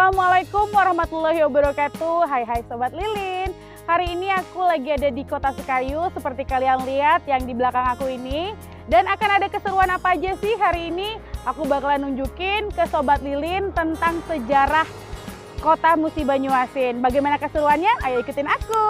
Assalamualaikum warahmatullahi wabarakatuh. Hai Sobat Lilin. Hari ini aku lagi ada di Kota Sekayu seperti kalian lihat yang di belakang aku ini. Dan akan ada keseruan apa aja sih hari ini? Aku bakalan nunjukin ke Sobat Lilin tentang sejarah Kota Musi Banyuasin. Bagaimana keseruannya? Ayo ikutin aku.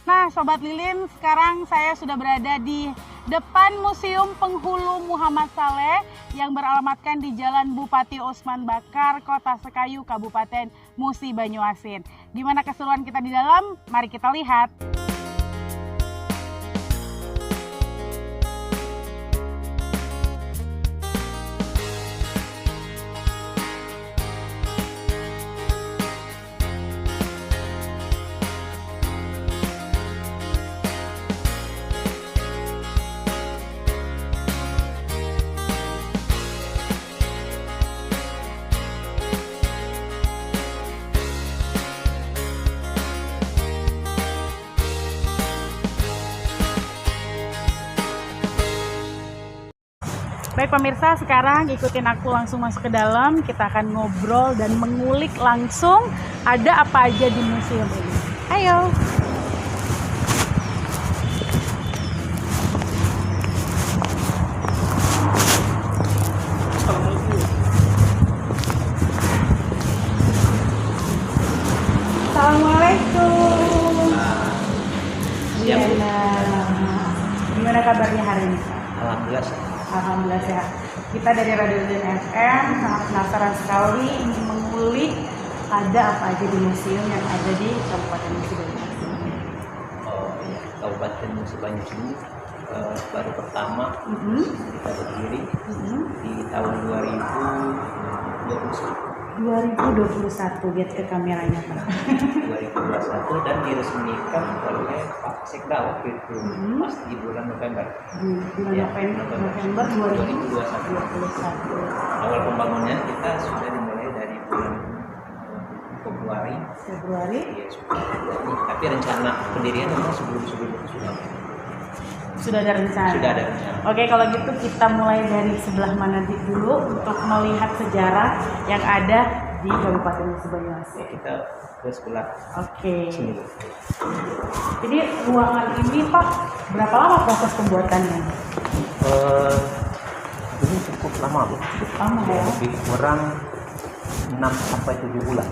Nah, Sobat Lilin, sekarang saya sudah berada di depan Museum Penghulu Muhammad Saleh yang beralamatkan di Jalan Bupati Osman Bakar, Kota Sekayu, Kabupaten Musi Banyuasin. Gimana keseruan kita di dalam? Mari kita lihat. Baik pemirsa, sekarang ikutin aku langsung masuk ke dalam. Kita akan ngobrol dan mengulik langsung ada apa aja di museum ini. Ayo. Assalamualaikum. Gimana kabarnya hari ini? Alhamdulillah sehat. Kita dari Radio Lilin FM sangat penasaran sekali ingin mengulik ada apa aja di museum yang ada di Kabupaten Musi Banyuasin. Oh iya, Kabupaten Musi Banyuasin baru pertama kita berdiri di tahun 2021. Lihat ke kameranya Pak. 2021 dan diresmikan oleh Pak Sekda waktu itu pas di bulan November. November 2021. Awal pembangunan kita sudah dimulai dari bulan Februari. Iya, tapi rencana pendirian memang sebelum itu sudah ada rencana. Oke, kalau gitu kita mulai dari sebelah mana dulu untuk melihat sejarah yang ada di Kabupaten Musi Banyuasin. Kita ke sebelah. Oke. Sini. Jadi ruangan ini Pak, berapa lama proses pembuatannya? Ini cukup lama loh. Lama ya? Lebih kurang 6 sampai 7 bulan.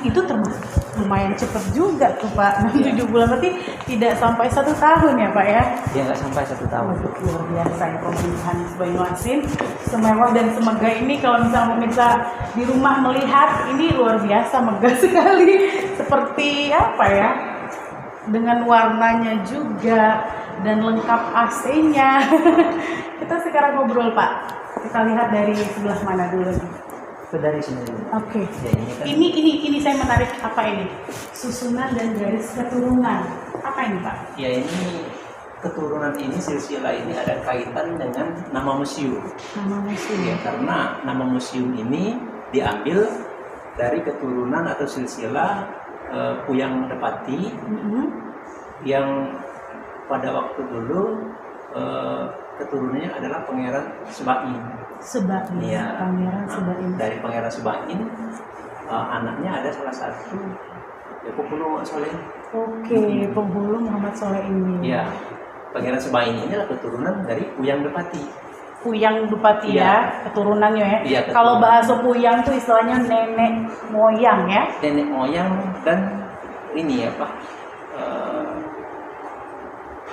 Itu termasuk lumayan cepat juga tuh Pak. 6-7 bulan berarti tidak sampai 1 tahun ya Pak ya? Ya nggak sampai 1 tahun. Luar biasa ya pemerintahan Banyuasin, semewah dan semegah ini. Kalau misalnya pemirsa di rumah melihat ini luar biasa megah sekali. Seperti apa ya? Dengan warnanya juga dan lengkap AC-nya. Kita sekarang ngobrol Pak. Kita lihat dari sebelah mana dulu nih? Dari sini. Oke. Ya, ini saya menarik apa ini? Susunan dan garis keturunan. Apa ini Pak? Ya ini keturunan ini silsilah ini ada kaitan dengan nama museum. Nama museum. Ya, karena nama museum ini diambil dari keturunan atau silsilah Puyang Depati yang pada waktu dulu keturunannya adalah Pangeran Sebain. Ya, Pangeran Sebain. Dari Pangeran Sebain, anaknya ada salah satu Penghulu Muhammad Saleh. Oke, Penghulu Muhammad Saleh ini. Ya, Pangeran Sebain ini adalah keturunan dari Puyang Depati. Puyang Depati ya, keturunannya ya. Ya, kalau bahasa Puyang itu istilahnya nenek moyang ya. Nenek moyang dan ini ya Pak.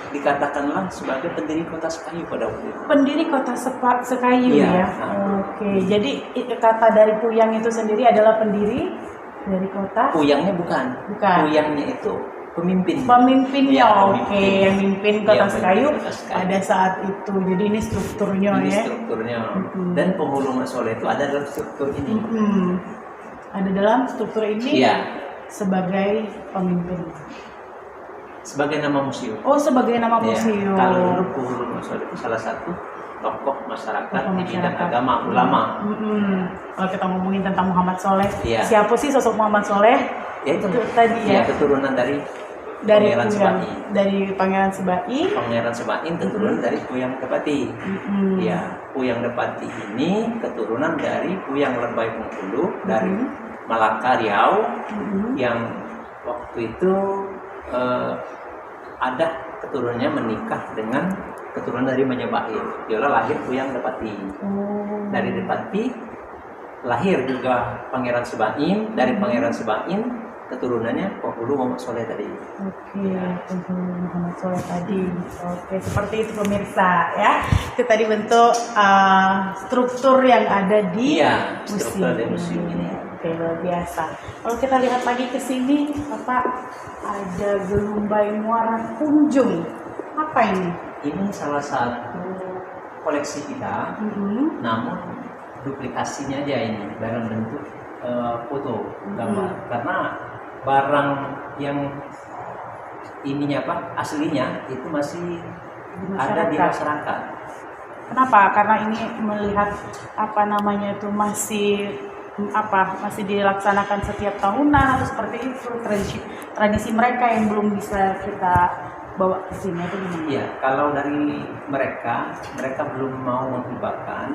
Dikatakanlah sebagai pendiri kota Sekayu pada waktu itu. Pendiri kota Sekayu ya. Oke, jadi kata dari Puyang itu sendiri adalah pendiri dari kota. Puyangnya bukan. Puyangnya itu pemimpinnya. Ya, oke, yang mimpin kota Sekayu pada saat itu. Jadi ini strukturnya ini ya. Strukturnya. Dan Penghulu Muhammad Saleh itu ada dalam struktur ini. ada dalam struktur ini Iya. sebagai pemimpin. Sebagai nama museum. Oh, sebagai nama Ya, museum. kalau dulu Penghulu Masoleh itu salah satu tokoh masyarakat Tokoh di bidang masyarakat. agama, ulama. Kalau kita ngomongin tentang Muhammad Soleh, Iya. siapa sih sosok Muhammad Soleh? Ya itu Tadi ya, keturunan dari dari Pangeran Puyang, Seba'i. dari Pangeran Seba'i. Pangeran Seba'i keturunan dari Puyang Depati. Ya, Puyang Depati ini keturunan dari Puyang Lebay Bengkulu dari Malaka Riau yang waktu itu ada keturunannya menikah dengan keturunan dari Majapahit. Dia lahir Puyang Depati. Dari Depati lahir juga Pangeran Seba'i. Dari Pangeran Seba'i keturunannya Penghulu Muhammad Soleh tadi. Oke, Penghulu Muhammad Soleh tadi. Oke, seperti itu pemirsa ya. Itu tadi bentuk struktur yang ada di Iya, struktur dari museum ini. Oke, luar biasa. Kalau kita lihat lagi ke sini, Bapak, ada Gelumbai Muara Kunjung. Apa ini? Ini salah satu koleksi kita, namun duplikasinya aja ini dalam bentuk foto gambar. Karena barang yang ininya aslinya itu masih ada di masyarakat. Kenapa? Karena ini melihat masih dilaksanakan setiap tahunan atau seperti itu, tradisi mereka yang belum bisa kita bawa ke sini itu gimana? Iya, kalau dari mereka belum mau menghibahkan,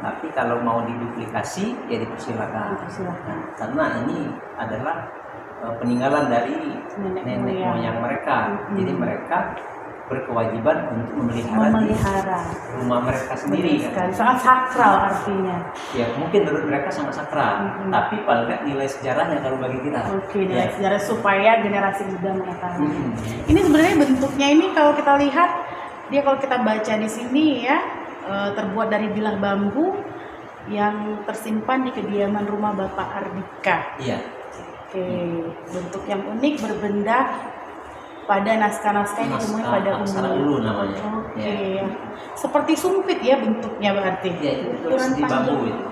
tapi kalau mau diduplikasi ya dipersilakan. Nah, karena ini adalah peninggalan dari nenek moyang mereka, jadi mereka berkewajiban untuk memelihara di rumah mereka sendiri. Kan? Sangat sakral artinya. Ya mungkin menurut mereka sangat sakral, tapi paling nggak nilai sejarahnya kalau bagi kita. Oke, nilai sejarah supaya generasi muda mengetahui. Ini sebenarnya bentuknya ini kalau kita lihat, dia kalau kita baca di sini ya terbuat dari bilah bambu yang tersimpan di kediaman rumah Bapak Ardika. Iya. Oke, bentuk yang unik berbendah pada naskah-naskah yang ditemui pada umumnya. Ulu namanya. Oke. Ya. Seperti sumpit ya bentuknya berarti. Iya, itu ukuran di bambu itu.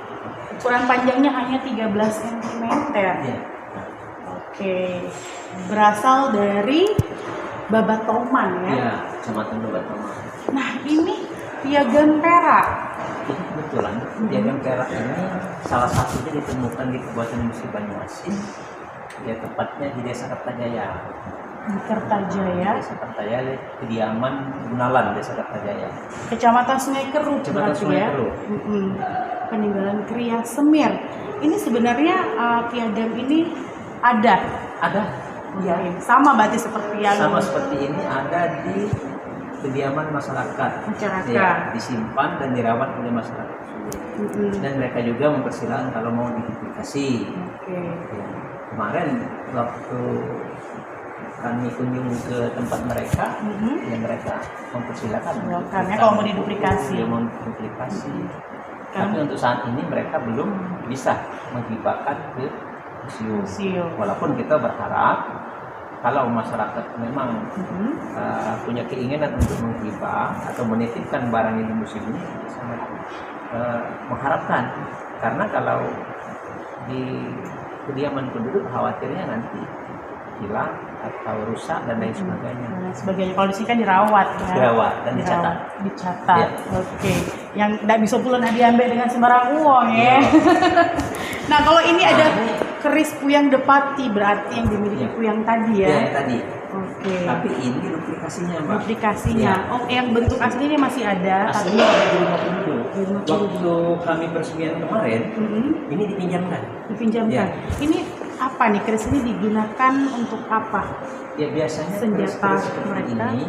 Ukuran panjangnya hanya 13 cm. Iya. Oke. Berasal dari Babatoman ya. Iya, Kecamatan Babatoman. Nah, ini piagam perak. Itu kebetulan piagam perak ini salah satunya ditemukan di Kabupaten Musi Banyuasin. Ya tepatnya di Desa Kertajaya. Di Kertajaya. Desa Kertajaya, kediaman Gunalan Desa Kertajaya. Kecamatan Sungai Keruk berarti ya. Peninggalan Kriya Semir. Ini sebenarnya piagam ini ada. Iya. Sama berarti seperti yang sama seperti ini ada di kediaman masyarakat. Ya, disimpan dan dirawat oleh masyarakat. Dan mereka juga mempersilahkan kalau mau diduplikasi. Ya. Kemarin waktu kami kunjung ke tempat mereka, ya mereka mempersilahkan. Karena kalau mau diduplikasi. Ya, mau diduplikasi. Tapi untuk saat ini mereka belum bisa menghibahkan ke museum. Walaupun kita berharap kalau masyarakat memang punya keinginan untuk menghibah atau menitipkan barang di museum ini, sangat mengharapkan. Karena kalau di kediaman penduduk khawatirnya nanti hilang atau rusak dan lain sebagainya. Kalau di sini kan dirawat ya. Dirawat dan dicatat. Ya. Oke. Yang tidak bisa pula diambil dengan sembarang uang ya. Nah, kalau ini ada keris Puyang Depati berarti yang dimiliki Puyang tadi ya. Ya, tadi. Oke. Tapi ini duplikasinya, Mbak. Duplikasinya. Ya. Oh, yang bentuk aslinya masih ada. Aslinya ada di rumah penduduk. Waktu kami peresmian kemarin, ini dipinjamkan. Ya. Ini apa nih, keris ini digunakan untuk apa? Ya biasanya senjata mereka ini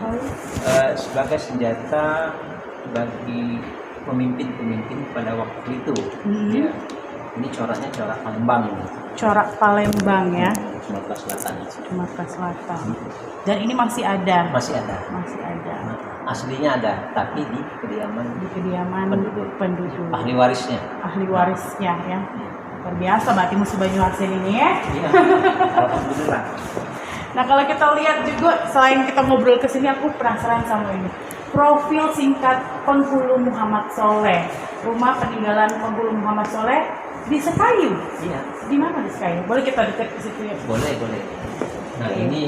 sebagai senjata bagi pemimpin-pemimpin pada waktu itu. Ya. Ini coraknya corak Palembang. Corak Palembang ya. Sumatera Selatan. Sumatera Selatan. Dan ini masih ada. Masih ada. Nah, aslinya ada, tapi di kediaman penduduk. Ahli warisnya. Ya. Luar biasa berarti Musi Banyuasin ini ya. Iya. Alhamdulillah. Nah, kalau kita lihat juga selain kita ngobrol ke sini, aku penasaran sama ini. Profil singkat Penghulu Muhammad Soleh. Rumah peninggalan Penghulu Muhammad Soleh Di Sekayu? Iya. Di mana di Sekayu? Boleh kita dekat ke situ ya? Boleh. Nah, Oke. ini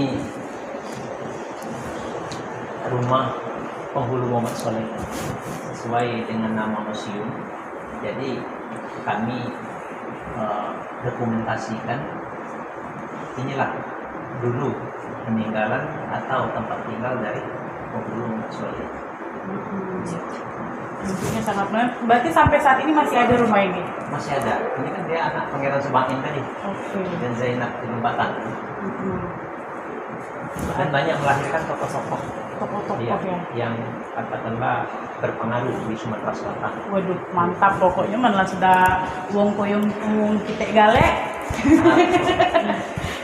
rumah penghulu Muhammad Soleh sesuai dengan nama museum. Jadi kami dokumentasikan inilah dulu peninggalan atau tempat tinggal dari penghulu Muhammad Soleh. Bentuknya sangat menarik. Berarti sampai saat ini masih ada rumah ini? Masih ada. Ini kan dia anak Pangeran Sebaim tadi Oke. dan Zainab di Lembatan. Dan banyak melahirkan tokoh-tokoh Tokoh-tokoh ya, ya? yang katakanlah berpengaruh di Sumatera Selatan. Waduh, mantap pokoknya malah sudah wong koyong kita galek.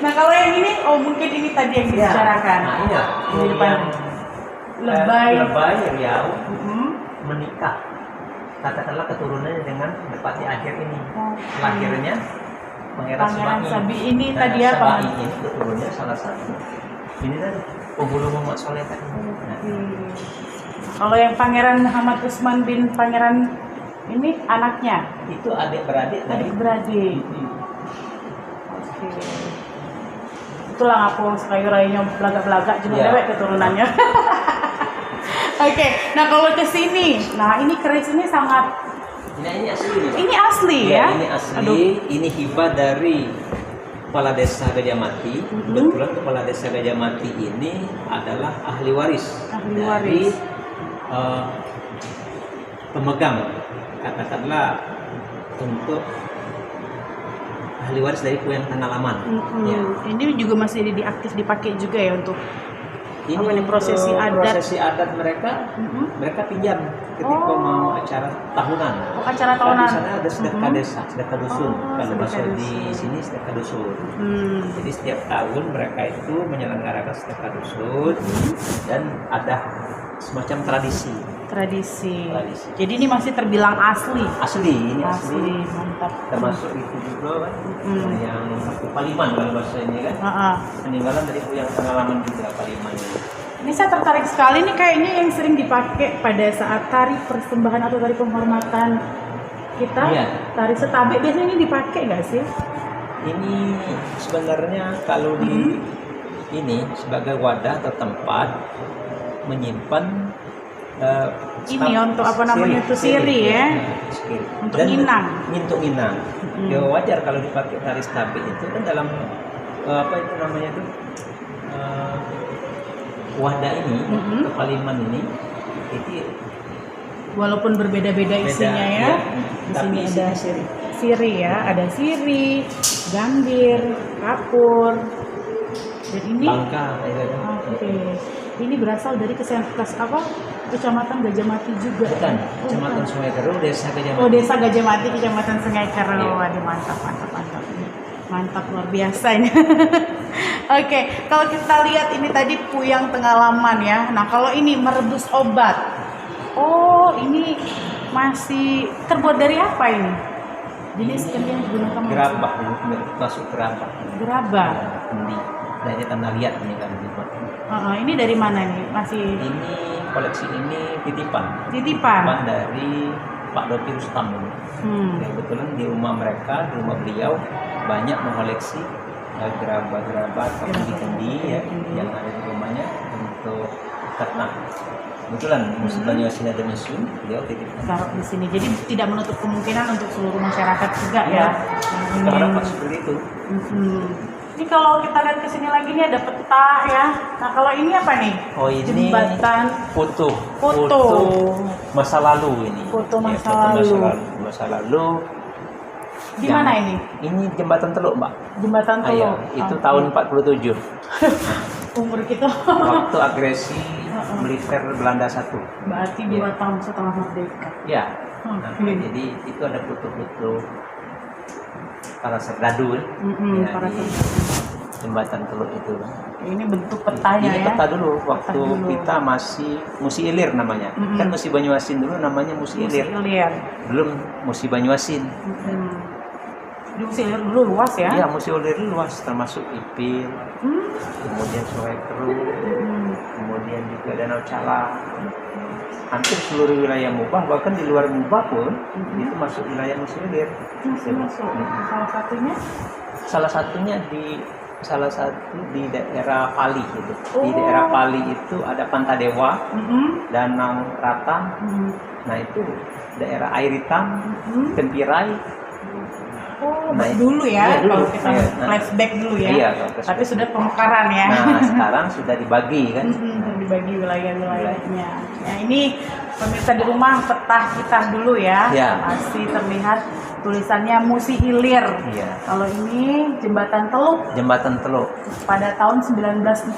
Nah kalau yang ini, mungkin ini tadi yang dibicarakan. Nah iya, Di depan. Lebay Lebay. Riau menikah. Katakanlah keturunannya dengan Depati Akhir ini. Lahirnya Pangeran Sabi ini Nah, tadi ya Sabai ini keturunannya salah satu. Ini tadi penghulu Muhammad Soleh tadi. Nah, kalau yang Pangeran Muhammad Usman bin Pangeran ini anaknya, itu adik-beradik dari adik-beradik. Oke. Itulah aku Sekayu rayanya belagak-belagak juga Ya. dewek keturunannya. Oke, nah kalau ke sini, nah ini keris ini sangat, ini asli. ini asli ya? Ini asli. Aduh. Ini hibah dari Kepala Desa Gajah Mati. Kebetulan Kepala Desa Gajah Mati ini adalah ahli waris Ahli dari waris. pemegang, katakanlah untuk ahli waris dari Puyang Tangalaman. Ya. Ini juga masih diaktif dipakai juga ya untuk Ini apa nih, prosesi untuk adat? prosesi adat mereka, mereka pinjam ketika mau acara tahunan. Oh, acara tahunan. Di sana ada sedekah desa, sedekah dusun. Kalau sedekah bahasa di dusun. sini sedekah dusun. Hmm. Jadi setiap tahun mereka itu menyelenggarakan sedekah dusun dan ada semacam tradisi. Tradisi. Tradisi. Jadi ini masih terbilang asli. Asli, ini Asli, asli. mantap. Termasuk itu juga kan, yang Paliman kalau bahasa ini kan. Heeh. Peninggalan dari Puyang Tangalaman juga Paliman ini. Ini saya tertarik sekali nih, kayaknya yang sering dipakai pada saat tari persembahan atau tari penghormatan kita. Iya. Tari setabik biasanya ini dipakai nggak sih? Ini sebenarnya kalau di ini sebagai wadah atau tempat menyimpan Ini untuk apa namanya itu, siri ya? Siri. Untuk Dan nginang. Untuk nginang. Ya wajar kalau dipakai tari stabik itu kan dalam apa itu namanya itu wadah ini, kepaliman ini itu Walaupun berbeda-beda isinya ya. Di tapi sini ada isinya siri. siri ya, ada siri, gambir, kapur. Dan ini Bangka itu. oke. Ini berasal dari Kecamatan Gajah Mati juga. Bukan, Oh, Kecamatan bukan. Sungai Keru, Desa Gajah Mati. Oh, Desa Gajah Mati, Kecamatan Sungai Keru. Iya. Waduh, mantap. Mantap luar biasa ini. Oke, kalau kita lihat ini tadi Puyang Tengalaman ya. Nah, kalau ini merebus obat. Oh, ini masih terbuat dari apa ini? Jenis kendi yang digunakan Gerabah, masuk gerabah. Gerabah. Kendi. Dari tanah liat ini kan dibuat. Ini dari mana nih? Masih Ini koleksi ini titipan titipan. dari Pak Dopi Rustam ini. Kebetulan di rumah mereka, di rumah beliau banyak mengoleksi gerabah-gerabah atau kendi-kendi ya yang ada di rumahnya untuk ternak. Kebetulan Museum Banyuasin ada museum, beliau titipkan. Taruh di sini. Jadi tidak menutup kemungkinan untuk seluruh masyarakat juga Iya. ya. Kita harapkan seperti itu. Ini kalau kita lihat ke sini lagi nih ada peta ya. Nah, kalau ini apa nih? Oh, ini Jembatan foto masa lalu ini. Foto Ya, masa lalu. Masa lalu. Di Yang- mana ini? Ini jembatan Teluk, Mbak. Jembatan Ah, iya. Teluk. Itu Oh, tahun 47. umur kita. Waktu agresi militer Belanda 1. Berarti 2 tahun setelah merdeka. Ya. Nah, Oke. jadi itu ada foto-foto para serdadu ya, Para di jembatan Teluk itu. Ini bentuk petanya Ini ya. peta dulu waktu dulu. kita masih Musi Ilir namanya. Kan Musi Banyuasin dulu namanya Musi Ilir. Ilir. Belum Musi Banyuasin. Di Musi Ilir dulu luas ya. Iya, Musi Ilir luas termasuk Ipil, kemudian Sungai Keru, kemudian juga Danau Cala. hampir seluruh wilayah Mubah, bahkan di luar Mubah pun itu masuk wilayah Mesir. Masuk. Salah satunya salah satu di daerah Pali gitu. Di daerah Pali itu ada Pantadewa, Danau Rata. Nah itu daerah air hitam, Tempirai. Nah, dulu ya, kalau kita flashback dulu ya. Iya, tapi sudah pemekaran ya. Nah, sekarang sudah dibagi kan. Dibagi wilayah-wilayahnya. Nah, ini pemirsa di rumah peta kita dulu ya. Masih terlihat tulisannya Musi Hilir. Kalau ini Jembatan Teluk. Pada tahun 1947.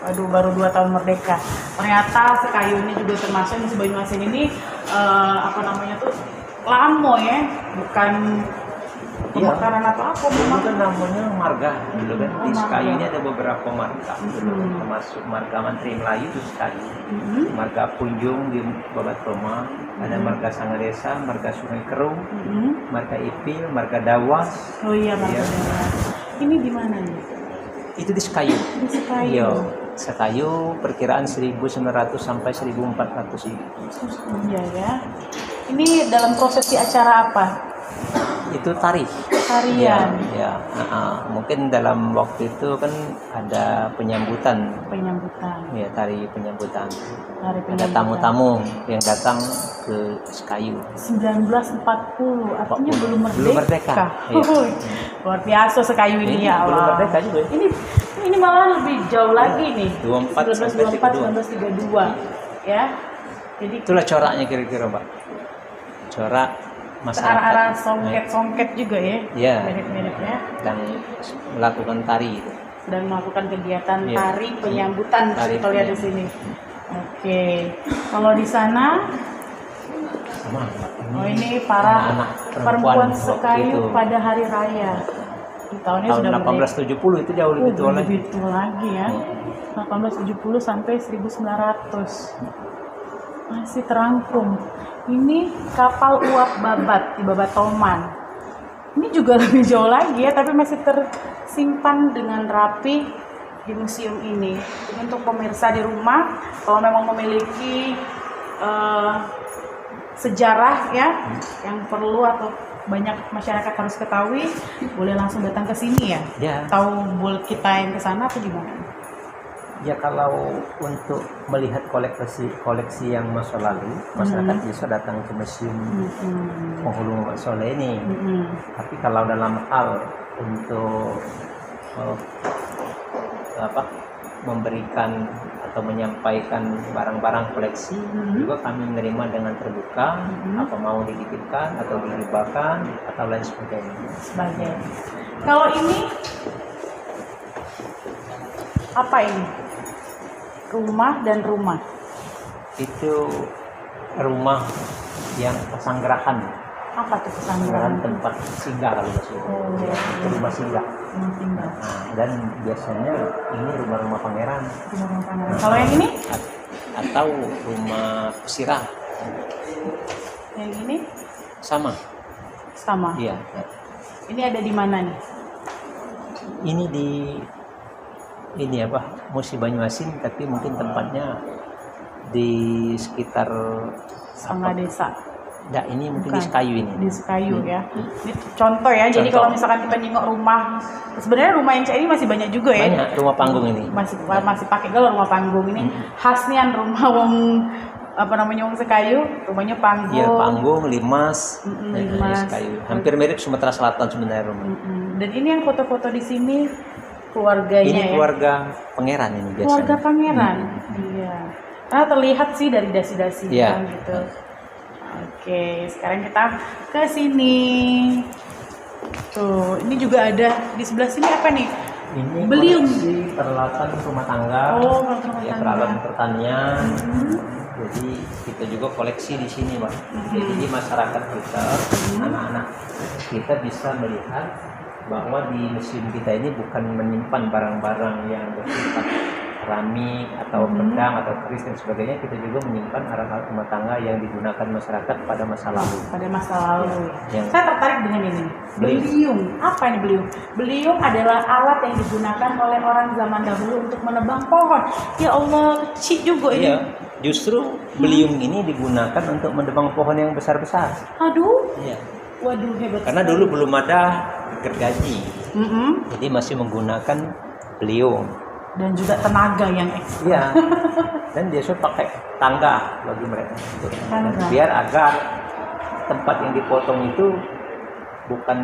Aduh, baru 2 tahun merdeka. Ternyata sekayu ini juga termasuk di Banyuasin ini lamo ya, bukan pemekaran atau apa. Itu kan namanya marga gitu kan. Di Sekayu ini ada beberapa marga, termasuk marga Mantri Melayu itu Sekayu, marga Punjung di Babat Roma, ada marga Sangadesa, marga Sungai Kerung, marga Ipil, marga Dawas. Oh iya, marga Dawas. Ini di mana nih? Itu di Sekayu. Di Sekayu. Sekayu perkiraan 1900 sampai 1400 ini. Iya ya. Ini dalam prosesi acara apa? Itu tarian. Mungkin dalam waktu itu kan ada penyambutan. Ya, tari penyambutan. Ada tamu-tamu yang datang ke Sekayu. 1940, artinya belum merdeka. Luar biasa Sekayu ini ya Allah. Belum merdeka juga. Ini malah lebih jauh lagi nih. 1924 1932 ya. Jadi itulah coraknya kira-kira, Pak. Corak masyarakat. Arah songket juga ya. Iya. Mirip-mirip ya. Dan melakukan tari. Dan melakukan kegiatan tari penyambutan kita lihat di sini. Oke. Kalau di sana sama. Ini para anak perempuan Sekayu pada hari raya. Di tahun 1870 itu jauh lebih tua lagi. Lebih tua lagi ya. 1870 sampai 1900. Masih terangkum. Ini kapal uap Babat di Babat Toman. Ini juga lebih jauh lagi ya, tapi masih tersimpan dengan rapi di museum ini. Jadi untuk pemirsa di rumah, kalau memang memiliki sejarah ya yang perlu atau banyak masyarakat harus ketahui, boleh langsung datang ke sini ya. Tahu boleh kita yang ke sana atau gimana? Ya, kalau untuk melihat koleksi yang masa lalu, masyarakat bisa datang ke museum Penghulu Muhammad Soleh ini. Tapi kalau dalam hal untuk memberikan atau menyampaikan barang-barang koleksi, juga kami menerima dengan terbuka, apa mau dititipkan atau dihibahkan atau lain sebagainya. Kalau ini apa ini? Rumah dan rumah. Itu rumah yang pesanggerahan. Apa tuh pesanggerahan? Tempat singgah kalau maksudnya. Rumah singgah. Nah, dan biasanya ini rumah-rumah pangeran. Kalau yang ini? Atau rumah pesirah. Yang ini? Sama. Iya. Ini ada di mana nih? Ini di Musi Banyuasin, tapi mungkin tempatnya di sekitar Sangadesa. Enggak, ini mungkin di Sekayu ini. Di Sekayu ya. Ini contoh ya. Jadi kalau misalkan kita nengok rumah, sebenarnya rumah yang ini masih banyak juga ya. Banyak rumah panggung ini. Masih pakai galau rumah panggung ini. Khasnya rumah wong Sekayu, rumahnya panggung. Iya, panggung, limas. Sekayu. Hampir mirip Sumatera Selatan sebenarnya rumah. Dan ini yang foto-foto di sini keluarganya. Ini keluarga pangeran ini biasanya. Keluarga pangeran. Iya. Karena terlihat sih dari dasi-dasi gitu. Oke, sekarang kita ke sini. Tuh, ini juga ada di sebelah sini apa nih? Ini beliung. Peralatan rumah tangga. Peralatan pertanian. Jadi kita juga koleksi di sini, Pak. Jadi masyarakat kita, anak-anak kita bisa melihat bahwa di museum kita ini bukan menyimpan barang-barang yang bersifat keramik atau pedang atau keris dan sebagainya. Kita juga menyimpan alat-alat rumah tangga yang digunakan masyarakat pada masa lalu. Saya tertarik dengan ini. Beliung. Apa ini beliung? Beliung adalah alat yang digunakan oleh orang zaman dahulu untuk menebang pohon. Ya Allah, kecil juga ini. justru beliung ini digunakan untuk mendebang pohon yang besar-besar. Aduh, Iya. waduh hebat. Karena dulu belum ada gergaji, Mm-mm. jadi masih menggunakan beliung. Dan juga tenaga yang ekstra. Iya. Dan dia sudah pakai tangga bagi mereka. Tangga. Biar agar tempat yang dipotong itu bukan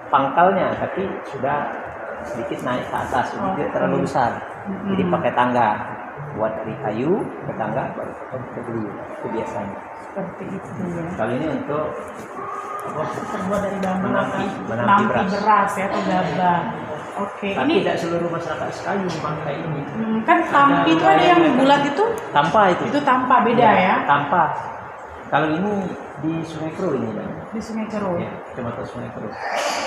pangkalnya, tapi sudah sedikit naik ke atas, jadi tidak terlalu besar. Jadi pakai tangga, buat dari kayu ke tangga baru potong ke beliung. Itu biasanya. Seperti itu ya. Kalau ini untuk apa? Terbuat dari bambu Menampi nampi beras. beras ya atau gabah. Oke, Tapi ini tidak seluruh masyarakat Sekayu memakai ini. kan tampi itu ada yang bulat itu. Tanpa itu. Itu tanpa beda ya. Tanpa. Kalau ini di Sungai Kero ini kan. Di Sungai Kero. Ya, cuma ke Sungai Kero.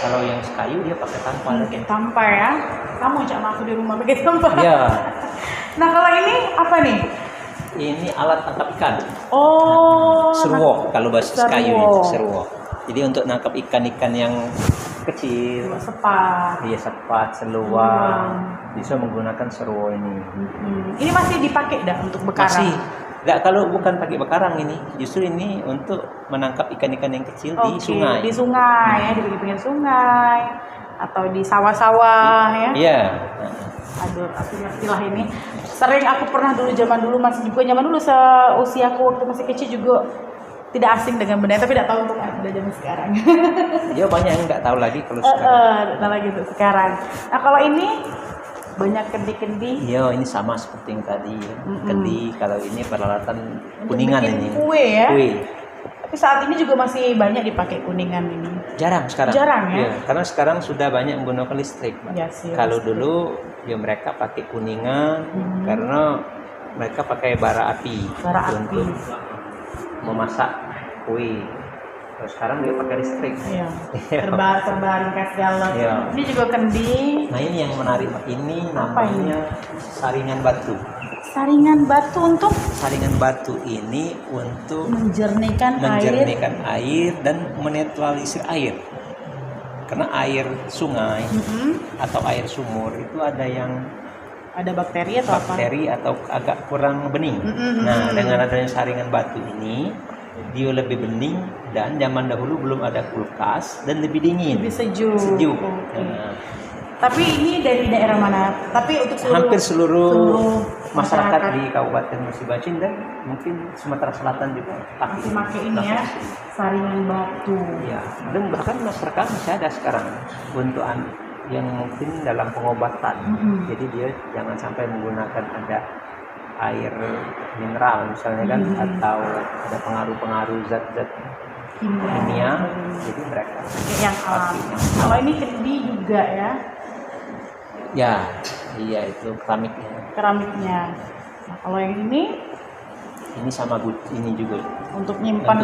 Kalau yang Sekayu dia pakai tanpa. Pakai tanpa ya. Kamu ajak aku di rumah pakai tanpa. Iya. Nah kalau ini apa nih? Ini alat tangkap ikan. Oh. Serwo kalau bahasa Sekayu serwo. itu serwo. Jadi untuk nangkap ikan-ikan yang kecil, Sepat. dia sepat, seluar, bisa menggunakan serwo ini. Ini masih dipakai dah untuk bekarang. Masih. Nggak, kalau bukan pakai bekarang ini, justru ini untuk menangkap ikan-ikan yang kecil di sungai. Di sungai ya, di pinggir sungai atau di sawah-sawah ya. Iya. Aduh, aku ngerti lah ini. Sering aku pernah zaman dulu masih juga zaman dulu seusiaku waktu masih kecil juga tidak asing dengan benda, tapi tidak tahu untuk ada zaman sekarang. Ya banyak yang nggak tahu lagi kalau sekarang. Tidak tahu lagi untuk sekarang. Nah kalau ini banyak kendi-kendi. Iya, ini sama seperti yang tadi. Kendi, kalau ini peralatan kuningan bikin ini. kue ya. Kue. Tapi saat ini juga masih banyak dipakai kuningan ini. Jarang sekarang. Jarang ya? Iya, karena sekarang sudah banyak menggunakan listrik. Ya, sih, Kalau listrik. dulu ya mereka pakai kuningan karena mereka pakai bara api Bara untuk api. memasak kue. Kalau sekarang dia pakai listrik. Iya. Terbaring kayak segala. Iya. Ini juga kendi. Nah ini yang menarik, ini Apa ini? namanya saringan batu. Saringan batu untuk Saringan batu ini untuk menjernihkan air dan menetralisir air. Karena air sungai atau air sumur itu ada yang ada bakteri atau bakteri atau agak kurang bening. Nah, dengan adanya saringan batu ini, dia lebih bening dan zaman dahulu belum ada kulkas dan lebih dingin. Lebih sejuk. Sejuk. Oke. Nah, Tapi ini dari daerah mana? Tapi untuk hampir seluruh masyarakat masyarakat di Kabupaten Musi Bacin dan mungkin Sumatera Selatan juga masih pakai ini ya, saringan batu. Ya, dan bahkan masyarakat masih ada sekarang untuk yang mungkin dalam pengobatan. Jadi dia jangan sampai menggunakan ada air mineral misalnya kan, atau ada pengaruh-pengaruh zat-zat kimia. Jadi mereka pakai yang alami. Kalau ini kendi juga ya, ya, iya itu keramiknya. keramiknya. Nah, kalau yang ini sama ini juga untuk nyimpan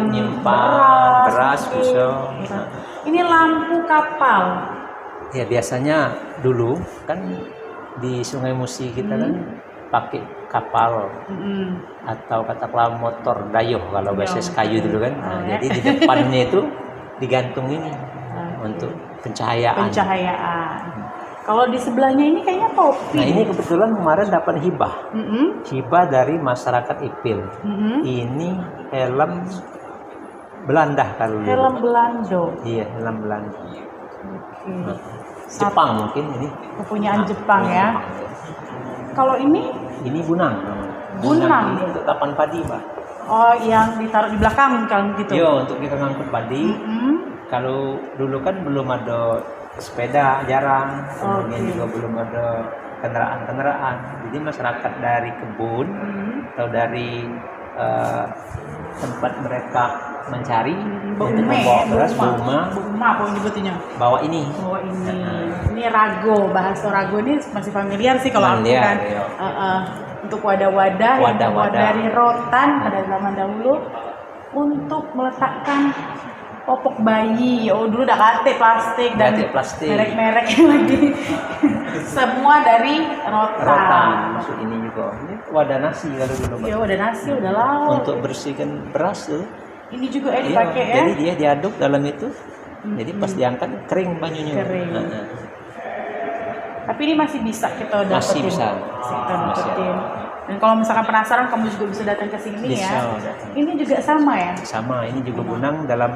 beras oke. bisa. Nah, ini lampu kapal. Ya biasanya dulu kan di Sungai Musi kita kan pakai kapal atau katakanlah motor dayuh kalau bahasa Sekayu dulu kan. Nah, jadi di depannya itu digantung ini untuk pencahayaan. Kalau di sebelahnya ini kayaknya topi. Nah ini kebetulan kemarin dapat hibah. Hibah dari masyarakat Ipil. Ini helm Belanda kalau dulu. Helm Belanda. Iya, helm Belanda. Oke. Jepang mungkin ini. Kepunyaan Jepang ya. Kalau ini Bunang. Bunang. Ini untuk tapan padi, Mbak. Oh, yang ditaruh di belakang kalau gitu. Iya, untuk kita ngangkut padi. Kalau dulu kan belum ada sepeda, jarang. Kemudian juga belum ada kendaraan-kendaraan. Jadi masyarakat dari kebun atau dari tempat mereka mencari untuk membawa beras, buma apa yang nyebutnya? bawa ini. Ini rago, bahasa rago ini masih familiar sih kalau aku kan. Iya. Untuk wadah-wadah yang terbuat dari rotan pada zaman dahulu untuk meletakkan popok bayi. Oh dulu udah kate plastik dan merek-merek lagi. Semua dari rotan. Maksud ini juga. Ini wadah nasi kalau dulu. Iya, wadah nasi, udah laut. Untuk bersihkan beras tuh. Ini juga dipakai ya. Jadi dia diaduk dalam itu. Jadi pas diangkat kering banyunya. Kering. Tapi ini masih bisa kita dapetin. Masih bisa. Kita dapetin. Dan kalau misalkan penasaran, kamu juga bisa datang ke sini Bisa, ya. datang. Ini juga sama ya? Sama, ini juga benang dalam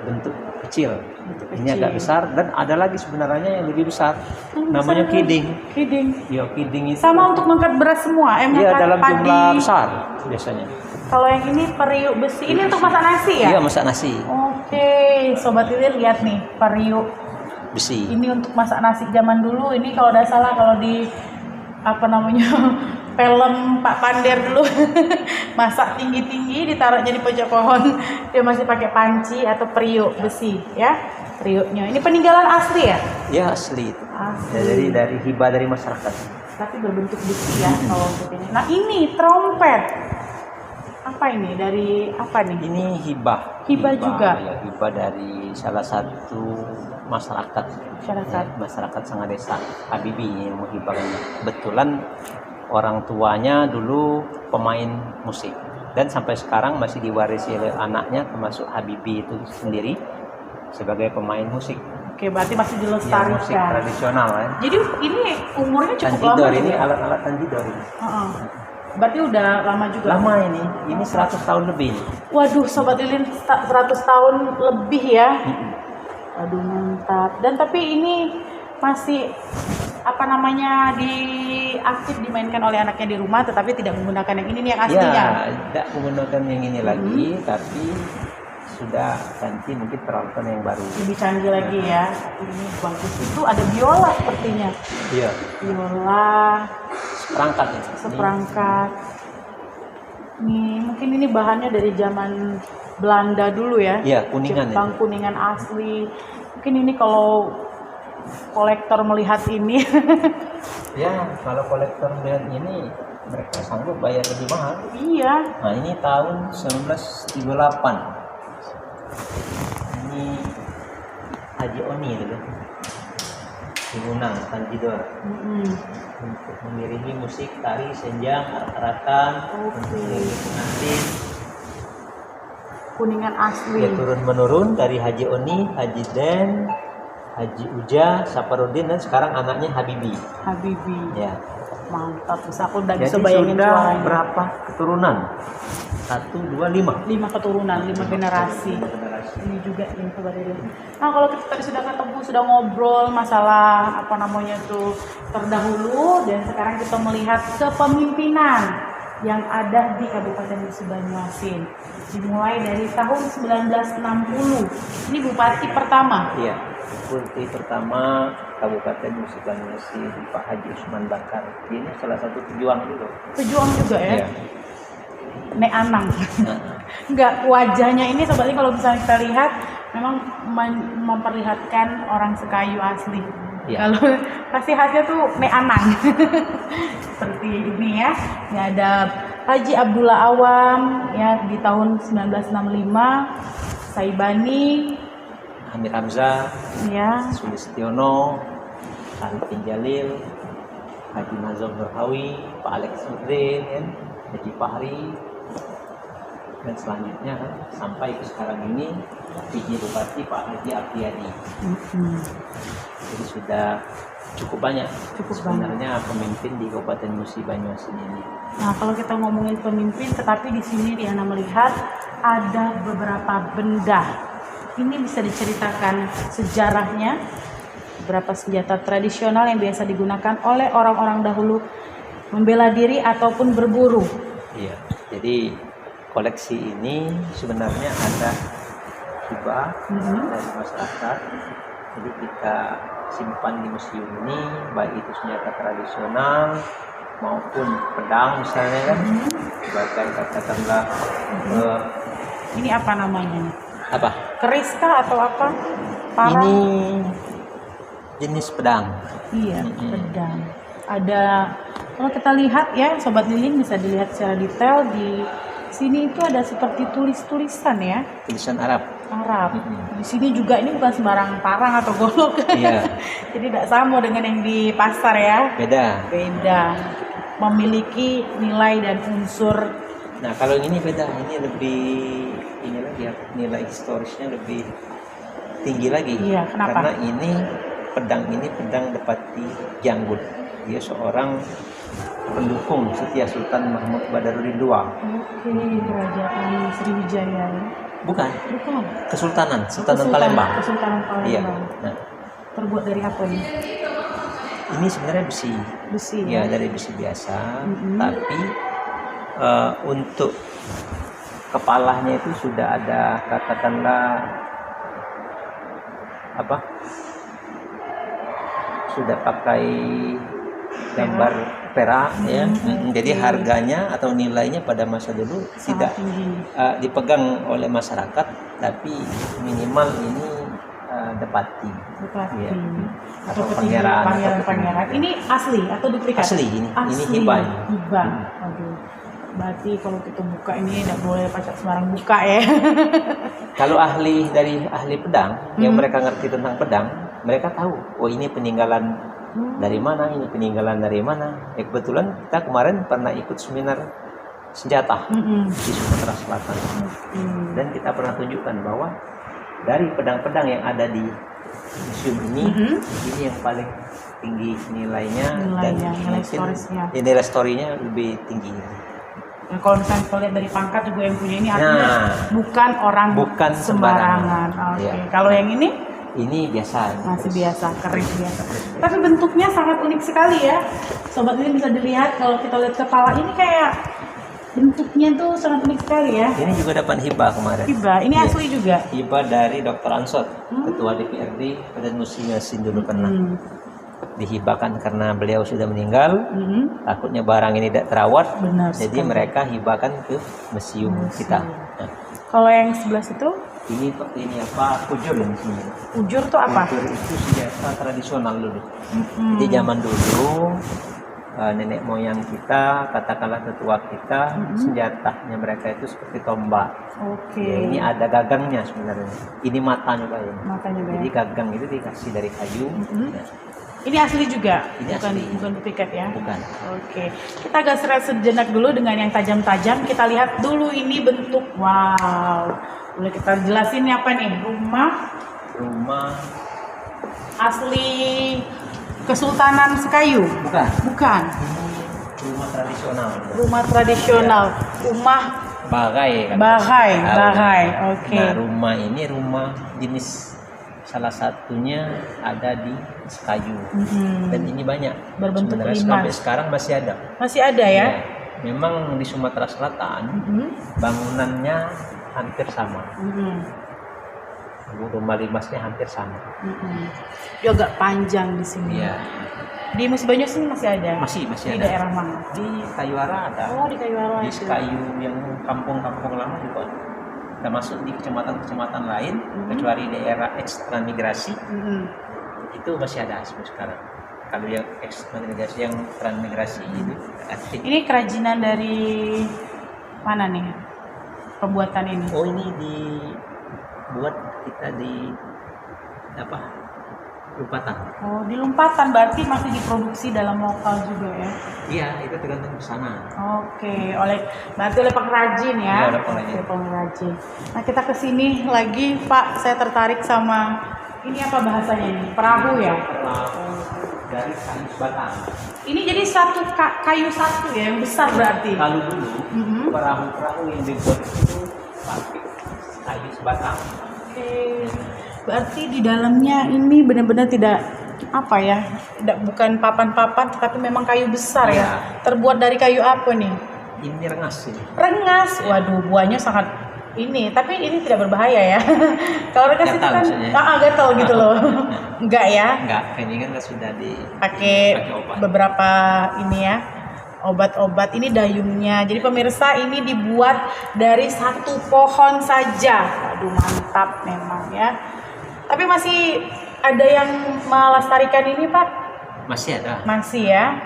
bentuk kecil. Bentuk Ini agak kecil. besar dan ada lagi sebenarnya yang lebih besar. Namanya Besar. kiding. Kiding. Ya, kiding itu. Sama untuk mengangkat beras semua, Iya, mengangkat dalam padi. jumlah besar biasanya. Kalau yang ini periuk besi, ini untuk masak nasi ya? Iya, masak nasi. Oke, Sobat Lili lihat nih, periuk. Besi. Ini untuk masak nasi zaman dulu. Ini kalau tidak salah kalau di apa namanya film Pak Pandir dulu masak tinggi-tinggi ditaruhnya di pojok pohon, dia masih pakai panci atau periuk besi ya, periuknya. Ini peninggalan asli ya? Ya, asli itu. Asli. Ya, dari hibah dari masyarakat. Tapi berbentuk besi ya kalau untuk ini. Nah ini trompet. Apa ini? Dari apa nih? Ini hibah. Hibah juga? Ya, hibah dari salah satu masyarakat. Masyarakat. Ya, masyarakat Sangadesa, Habibie yang menghibahkannya. Kebetulan orang tuanya dulu pemain musik dan sampai sekarang masih diwarisi oleh anaknya, termasuk Habibie itu sendiri sebagai pemain musik. Oke, berarti masih Ya, musik dilestarikan. tradisional ya. Jadi ini umurnya cukup lama. Tanjidor ini juga? alat-alat tanjidor ini. Heeh. Berarti udah lama juga. Lama ini 100 tahun lebih. Waduh, Sobat Lilin 100 tahun lebih ya. Waduh, mantap. Dan tapi ini masih apa namanya aktif dimainkan oleh anaknya di rumah, tetapi tidak menggunakan yang ini nih yang aslinya. Ya, tidak menggunakan yang ini lagi, tapi sudah ganti mungkin peralatan yang baru. Lebih canggih lagi ya. Ini bagus. Itu ada biola sepertinya. Iya. Biola, Seperangkat ya. seperangkat. Nih, mungkin ini bahannya dari zaman Belanda dulu ya. Iya, Kuningan Jepang, itu. Kuningan asli. Mungkin ini kalau kolektor melihat ini Ya, kalau kolektor melihat ini mereka sanggup bayar lebih mahal. iya. Nah, ini tahun 1938. Ini Haji Oni itu di Munang, Tanjidor. Untuk mengiringi musik tari senjang, arak-arakan, Oke. untuk mengiringi pengantin. Kuningan asli. Ya, turun menurun dari Haji Oni, Haji Den, Haji Uja, Saparudin, dan sekarang anaknya Habibie. Habibie. Ya. Mantap. Bisa aku udah Jadi bisa bayangin sudah suaranya. berapa keturunan? 1, 2, 5. 5 keturunan, 5 generasi. Generasi. Ini juga nih Sobat Lilin. Nah, kalau kita tadi sudah ketemu, sudah ngobrol masalah apa namanya tuh terdahulu, dan sekarang kita melihat kepemimpinan yang ada di Kabupaten Musi Banyuasin. Dimulai dari tahun 1960. Ini bupati pertama. Iya. Bupati pertama Kabupaten Musi Banyuasin, Pak Haji Usman Bakar. Ini salah satu pejuang dulu. Pejuang juga ya. Iya. Nek Anang. Nah, Enggak, wajahnya ini sebenarnya kalau misalnya kita lihat memang memperlihatkan orang Sekayu asli. Iya. Kalau pasti khasnya tuh Nek Anang. Seperti ini ya. Ini ada Haji Abdullah Awam ya di tahun 1965, Saibani Amir Hamzah, ya, Sulistiono, Arifin Jalil, Haji Nazam Nurhawi, Pak Alex Nurdin, ya, Haji Fahri, dan selanjutnya kan sampai ke sekarang ini PJ Bupati Pak Haji Apriyadi. Jadi sudah cukup banyak sebenarnya pemimpin di Kabupaten Musi Banyuasin ini. Nah, kalau kita ngomongin pemimpin, tetapi di sini Riana melihat ada beberapa benda. Ini bisa diceritakan sejarahnya, beberapa senjata tradisional yang biasa digunakan oleh orang-orang dahulu membela diri ataupun berburu. Iya. Jadi koleksi ini sebenarnya ada hibah dari masyarakat. Jadi kita simpan di museum ini, baik itu senjata tradisional maupun pedang misalnya kan, sebagai katakanlah Ini apa namanya? apa? Keris kah atau apa? Parang? Ini jenis pedang. Iya, pedang. Ada, kalau kita lihat ya, Sobat Lilin bisa dilihat secara detail di sini itu ada seperti tulisan ya, Tulisan Arab. Arab. Di sini juga ini bukan sembarang parang atau golok. Iya. Jadi tidak sama dengan yang di pasar ya. Beda. Beda. Memiliki nilai dan unsur. Nah, kalau ini beda. Ini lebih ini lagi ya, nilai historisnya lebih tinggi lagi. Iya, kenapa? Karena ini pedang ini pedang Depati Janggut. Dia seorang pendukung setia Sultan Mahmud Badarudin II. Oke, kerajaan Sriwijaya. Bukan. Bukan. Kesultanan Palembang. Kesultanan Palembang. Iya. Nah, terbuat dari apa nih? ini sebenarnya besi. Besi. Ya, dari besi biasa. Tapi untuk kepalanya itu sudah ada katakanlah apa? Sudah pakai gambar perak ya. Jadi harganya atau nilainya pada masa dulu tidak dipegang oleh masyarakat, tapi minimal ini Depati. Ya. Atau pangeran. Ini asli atau duplikat? Asli ini hibah. Aduh. Berarti kalau kita buka ini tidak boleh pacak sembarang buka ya. Kalau ahli pedang yang mereka ngerti tentang pedang, mereka tahu, oh ini peninggalan dari mana, ini peninggalan dari mana. Kebetulan kita kemarin pernah ikut seminar senjata di Sumatera Selatan. Dan kita pernah tunjukkan bahwa dari pedang-pedang yang ada di museum ini yang paling tinggi nilainya dan nilai story-nya lebih tinggi. Nah, kalau misalnya kita lihat dari pangkat juga yang punya ini artinya bukan sembarangan. Oke. Ya. Kalau yang ini biasa. Masih biasa, keren biasa. Tapi bentuknya sangat unik sekali ya. Sobat ini bisa dilihat kalau kita lihat kepala ini kayak bentuknya tuh sangat unik sekali ya. Ini juga dapat hibah kemarin. Hibah, ini asli juga. Hibah dari Dr. Ansot, Ketua DPRD pada musim Yasin dulu pernah dihibahkan karena beliau sudah meninggal. Takutnya barang ini tidak terawat. Benar jadi sekali. mereka hibahkan ke museum kita. Nah. Kalau yang sebelah situ? Ini apa? Ujur ini. Ujur tuh apa? Ujur itu senjata tradisional dulu. Jadi zaman dulu nenek moyang kita, katakanlah tetua kita, senjatanya mereka itu seperti tombak. Oke. Ya, ini ada gagangnya sebenarnya. Ini matanya Pak. Matanya Pak. Jadi gagang itu dikasih dari kayu. Nah. Ini asli juga? Ini bukan duplikat ya? Bukan. Oke. Kita agak sejenak dulu dengan yang tajam-tajam. Kita lihat dulu ini bentuk. Wow. Boleh kita jelasin apa nih? Rumah asli Kesultanan Sekayu? Bukan. Ini rumah tradisional. Rumah tradisional. Rumah Bagai. Oke. Nah, rumah ini rumah jenis salah satunya ada di Sekayu. Dan ini banyak. Berbentuk sebenarnya limas. sampai sekarang masih ada. Masih ada ya? Memang di Sumatera Selatan bangunannya hampir sama. Rumah limasnya hampir sama. Dia agak panjang di sini. Iya. Di Musi Banyumas ini masih ada? Masih di ada. daerah mana? Di Kayuara ada. Oh, di Kayuara. Di Sekayu yang kampung-kampung lama juga ada. Kita masuk di kecamatan-kecamatan lain, kecuali daerah ekstransmigrasi, itu masih ada sampai sekarang. Kalau yang ekstransmigrasi, yang transmigrasi itu aktif. Ini kerajinan dari mana nih pembuatan ini? Oh, ini dibuat kita di Lumpatan. Oh, di Lumpatan berarti masih diproduksi dalam lokal juga ya? Iya, itu tergantung sana. Oke, berarti oleh pengrajin ya? Iya, oleh pengrajin. Oke, pengrajin. Nah, kita kesini lagi, Pak. Saya tertarik sama ini apa bahasanya ini? Perahu ya? Perahu dari kayu batang. Ini jadi satu kayu satu ya, yang besar berarti? Kalau dulu perahu-perahu yang dibuat itu pakai kayu sebatang. Oke. Berarti di dalamnya ini benar-benar tidak bukan papan-papan, tapi memang kayu besar ya. Terbuat dari kayu apa nih? Ini rengas ini. Rengas. Waduh, buahnya sangat ini, tapi ini tidak berbahaya ya. Kalau rengas itu kan gatal gitu loh. Enggak ya? Enggak, ini kan sudah dipakai beberapa ini ya. Obat-obat ini dayungnya. Jadi pemirsa, ini dibuat dari satu pohon saja. Waduh, mantap memang ya. Tapi masih ada yang melestarikan ini, Pak? Masih ada. Masih ya.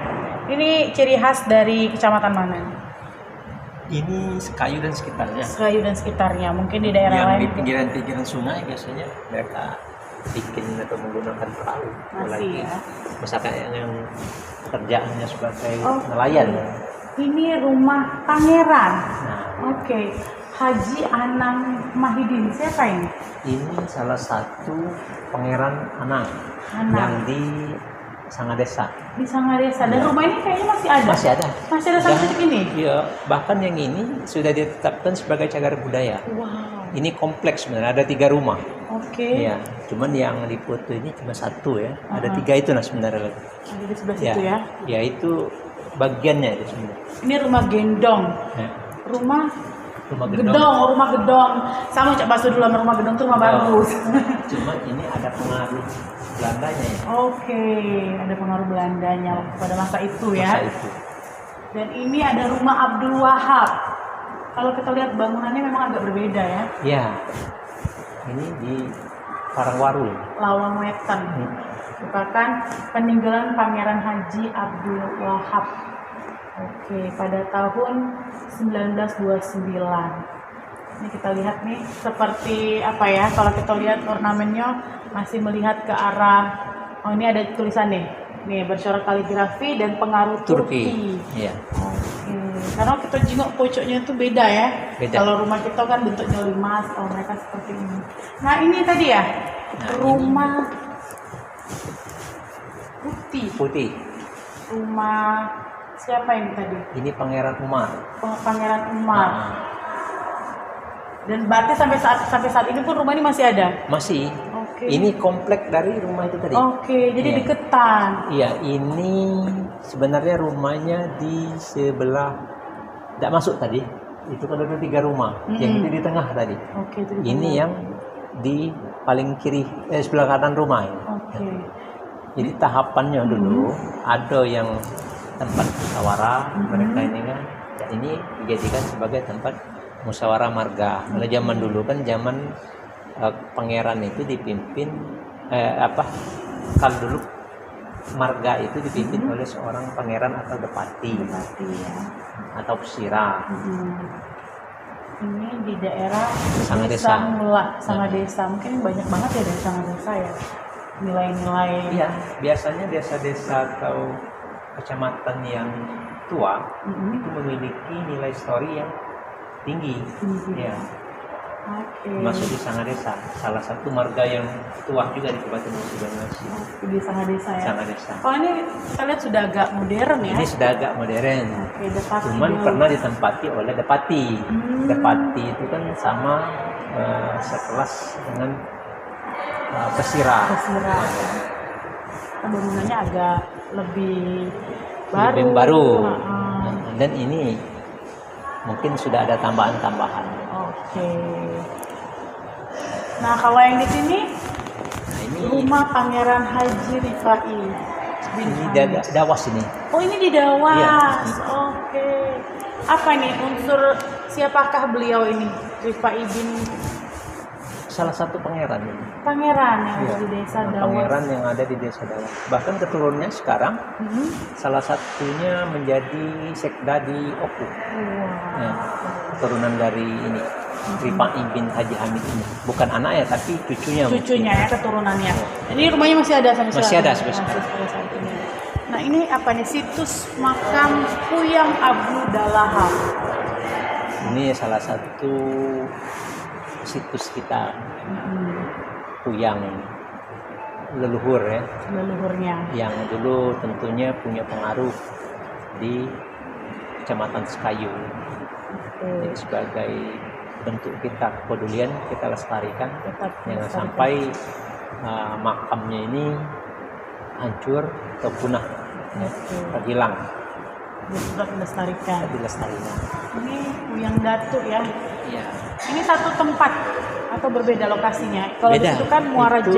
Ini ciri khas dari kecamatan mana? Ini Sekayu dan sekitarnya. Sekayu dan sekitarnya. Mungkin di daerah lain. Yang di pinggiran-pinggiran sungai biasanya mereka bikin atau menggunakan perahu. Masih ya. Misalkan yang kerjaannya sebagai nelayan. Ini rumah pangeran. Nah, Oke. Haji Anang Mahidin. Siapa ini? Ini salah satu pangeran Anang yang di Sangadesa. Di Sangadesa. Dan rumah ini kayaknya masih ada. Masih ada. Masih ada sampai detik ini. Iya, bahkan yang ini sudah ditetapkan sebagai cagar budaya. Wow. Ini kompleks sebenarnya, ada 3 rumah. Oke. Iya, cuman yang di foto ini cuma 1 ya. Ada 3 itu sebenarnya lagi. Ada di sebelah situ ya. Ya itu bagiannya itu sebenarnya. Ini rumah gendong. Ya. Rumah gedong. Rumah gedong. Sama Cak Baso dulu sama rumah gedong itu rumah bagus. Cuma ini ada pengaruh Belandanya ya. Oke, ada pengaruh Belandanya pada masa itu ya. Masa itu. Dan ini ada rumah Abdul Wahab. Kalau kita lihat bangunannya memang agak berbeda ya. Iya. Ini di Parangwarul. Lawang Wetan. Merupakan peninggalan Pangeran Haji Abdul Wahab. Oke, pada tahun 1929. Ini kita lihat nih seperti apa ya? Kalau kita lihat ornamennya masih melihat ke arah. Oh, ini ada tulisan nih. Nih bercorak kaligrafi dan pengaruh Turki. Iya. Oke. Karena kita jenguk pojoknya itu beda ya. Beda. Kalau rumah kita kan bentuknya limas, kalau mereka seperti ini. Nah, ini tadi ya. Rumah Putih. Rumah siapa ini tadi? Ini Pangeran Umar. Pangeran Umar. Dan berarti sampai saat ini pun rumah ini masih ada? Masih. Oke. Ini komplek dari rumah itu tadi. Oke, jadi deketan. Iya, ini sebenarnya rumahnya di sebelah, tidak masuk tadi. Itu kan ada 3 rumah. Yang itu di tengah tadi. Oke, itu di ini tengah. yang di paling kiri, sebelah kanan rumah ini. Oke. Jadi tahapannya dulu ada yang tempat musyawarah mereka ini kan. Dan ini dijadikan sebagai tempat musyawarah marga. Kalau zaman dulu kan zaman pangeran itu dipimpin kalau dulu marga itu dipimpin oleh seorang pangeran atau depati ya. Atau pesira. Ini di daerah Sangadesa. Sangadesa. Mungkin banyak banget ya dari Sangadesa ya. Nilai-nilai. Iya, biasanya desa-desa atau kecamatan yang tua itu memiliki nilai histori yang tinggi. Ya. Oke. Masuk di Sangadesa, salah satu marga yang tua juga di Kabupaten Musi Banyuasin. Di Sangadesa ya. Sangadesa. Oh, ini kita lihat sudah agak modern ya. Ini sudah agak modern. Oke, depati. Cuman pernah ditempati oleh depati. Depati itu kan sama sekelas dengan pesira. Bangunannya agak lebih baru. Dan ini mungkin sudah ada tambahan-tambahan. Oke. Nah, kalau yang di sini, ini rumah Pangeran Haji Rifai bin ini Dawas ini. Oh, ini di Dawas. Iya. Oke. Apa nih unsur siapakah beliau ini? Rifai bin Salah satu pangeran ini. Pangeran yang ada di desa Dawas. Pangeran yang ada di desa Dawas. Bahkan keturunannya sekarang salah satunya menjadi sekda di Oku. Ya, keturunan dari ini Rifai bin Haji Hamid ini. Bukan anak ya, tapi cucunya. Cucunya ya, keturunannya. Jadi rumahnya masih ada sampai sekarang. Masih ada sampai sekarang. Nah, ini apa nih? Situs makam Puyang Abu Dalahab. Ini salah satu situs kita. Puyang leluhur ya. Leluhurnya. Yang dulu tentunya punya pengaruh di Kecamatan Sekayu. Jadi sebagai bentuk kita kepedulian, kita lestarikan. Jangan sampai makamnya ini hancur atau punah, terhilang. Sudah dilestarikan. Ini Puyang Datuk ya. Iya. Ini satu tempat atau berbeda lokasinya? Kalau Beda. itu kan Muara Itu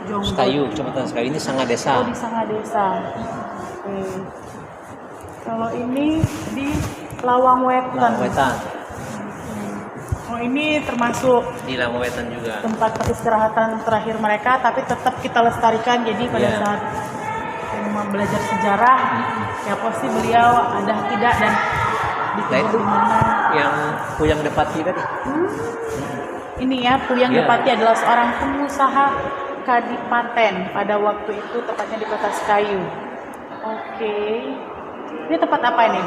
Jonggo. Sekayu, Kecamatan Sekayu ini Sangadesa. Oh, di Sangadesa. Oke. Kalau ini di Lawang Wetan. Oh, ini termasuk Di Lawang Wetan juga. tempat peristirahatan terakhir mereka, tapi tetap kita lestarikan. Jadi pada saat mau belajar sejarah, ya pasti beliau ada tidak dan dikubur di mana. Yang Puyang Depati tadi. Ini ya, Puyang Depati adalah seorang pengusaha kadipaten pada waktu itu, tepatnya di Kota Sekayu. Oke. Ini tempat apa ini?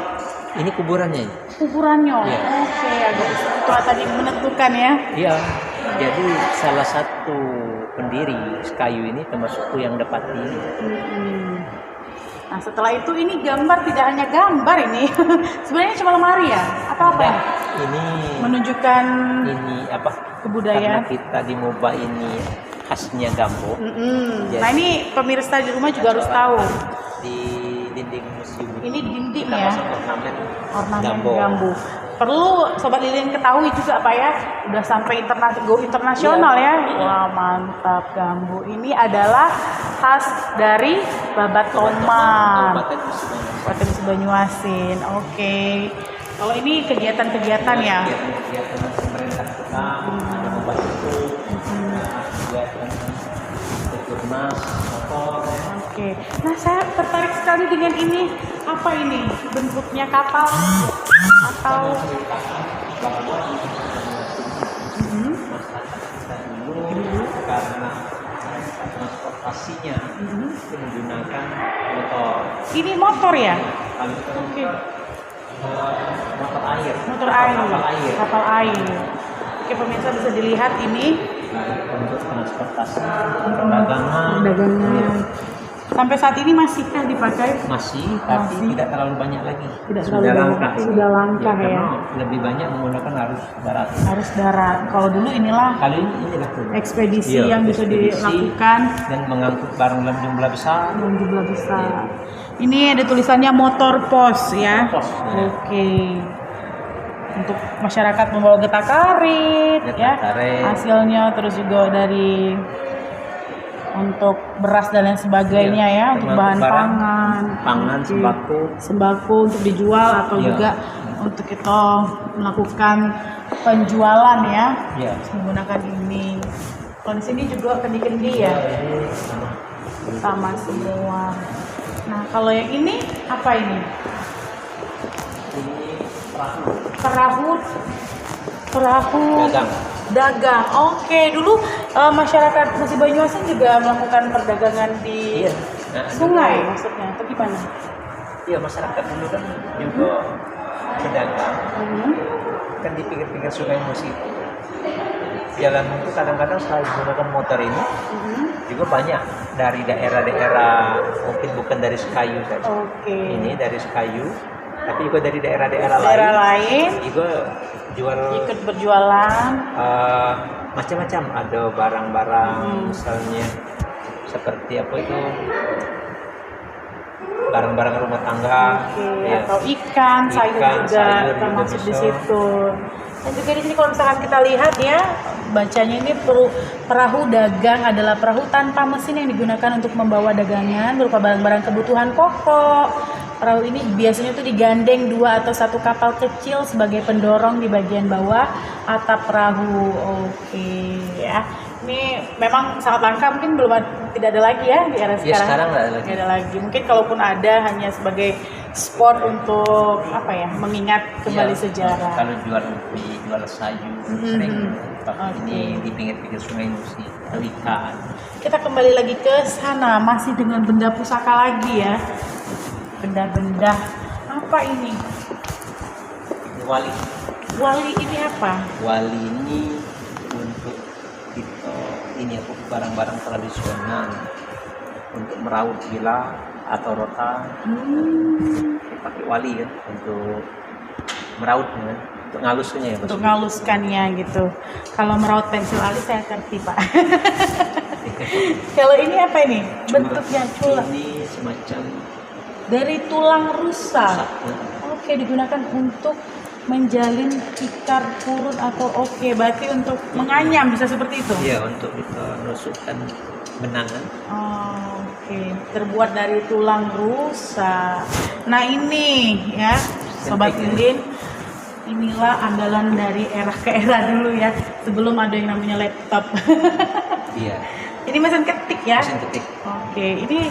Ini kuburannya. Kuburannya. Iya. Oke, agak setelah tadi menentukan ya. Iya. Jadi salah satu pendiri Sekayu ini termasuk yang dapat ini. Nah setelah itu ini gambar tidak hanya gambar ini, sebenarnya cuma lemari ya? Atau apa? Nah, ini menunjukkan ini apa? kebudayaan. Karena kita di Moba ini khasnya Gambo. Jadi, nah ini pemirsa di rumah juga harus tahu. Di dinding museum ini dinding kita ya. Ornamen Gambo. Perlu Sobat Lilin ketahui juga Pak ya, udah sampai internasional ya. Wah mantap, Gambo ini adalah khas dari Babatoman, Kabupaten Banyuasin. Oke. Kalau ini kegiatan-kegiatan ya. Kegiatan pemerintah kita ada membantu kegiatan Keturnas motor. Oke. Nah saya tertarik sekali dengan ini. Apa ini? Bentuknya kapal atau karena transportasinya itu menggunakan motor. Ini motor ya? Oke. Motor air. Motor air. Kapal air. Kapal air. Oke pemirsa bisa dilihat ini untuk transportasi perdagangan. Sampai saat ini masihkah dipakai? Masih, tapi tidak terlalu banyak lagi. Sudah langka ya. Karena lebih banyak menggunakan arus darat. Arus darat. Kalau dulu inilah Kali inilah ekspedisi yang bisa dilakukan dan mengangkut barang dalam jumlah besar. Ini ada tulisannya motor pos ya. Pos, ya. Oke. Untuk masyarakat membawa getah karet ya. Hasilnya terus juga dari untuk beras dan lain sebagainya ya, untuk bahan pangan, sembako untuk dijual atau juga untuk kita melakukan penjualan ya, menggunakan ini. Kalau di sini juga kendi-kendi ya, sama semua. Nah kalau yang ini apa ini? Ini perahu dagang. Oke, dulu masyarakat Musi Banyuasin juga melakukan perdagangan di sungai maksudnya, atau gimana? Iya, masyarakat dulu kan juga berdagang. Kan di pinggir-pinggir sungai Musi itu. Jalan itu kadang-kadang selain menggunakan motor ini, juga banyak dari daerah-daerah, mungkin bukan dari Sekayu saja. Ini dari Sekayu, tapi juga dari daerah-daerah lain juga ikut berjualan macam-macam, ada barang-barang misalnya seperti apa itu, barang-barang rumah tangga atau ikan, sayur juga termasuk di situ. Dan juga di sini kalau misalkan kita lihat ya, bacanya ini perahu dagang adalah perahu tanpa mesin yang digunakan untuk membawa dagangan berupa barang-barang kebutuhan pokok. Perahu ini biasanya tuh digandeng 2 atau 1 kapal kecil sebagai pendorong di bagian bawah atap perahu. Oke ya. Ini memang sangat langka, mungkin tidak ada lagi ya di era sekarang. Sekarang tidak ada lagi. Mungkin kalaupun ada hanya sebagai spot untuk apa ya, mengingat kembali sejarah. Kalau jual sayur sering ini di pinggir-pinggir sungai Musi, ikan. Kita kembali lagi ke sana, masih dengan benda pusaka lagi ya. Benda-benda apa ini? Wali ini apa? Wali ini untuk kita ini apa, barang-barang tradisional untuk meraut bila atau rotan. Pakai wali kan untuk meraut kan, untuk ngaluskannya ya. Untuk ngaluskannya gitu. Kalau meraut pensil alis saya ngerti Pak. Kalau ini apa ini? Bentuknya culang. Ini semacam dari tulang rusa. Oke, digunakan untuk menjalin tikar purun atau berarti untuk menganyam, bisa seperti itu? Iya, untuk menusukkan benangan. Oke, terbuat dari tulang rusa. Nah ini ya, Sobat Lilin, inilah andalan dari era ke era dulu ya, sebelum ada yang namanya laptop. Iya. Ini mesin ketik ya? Mesin ketik. Oke, ini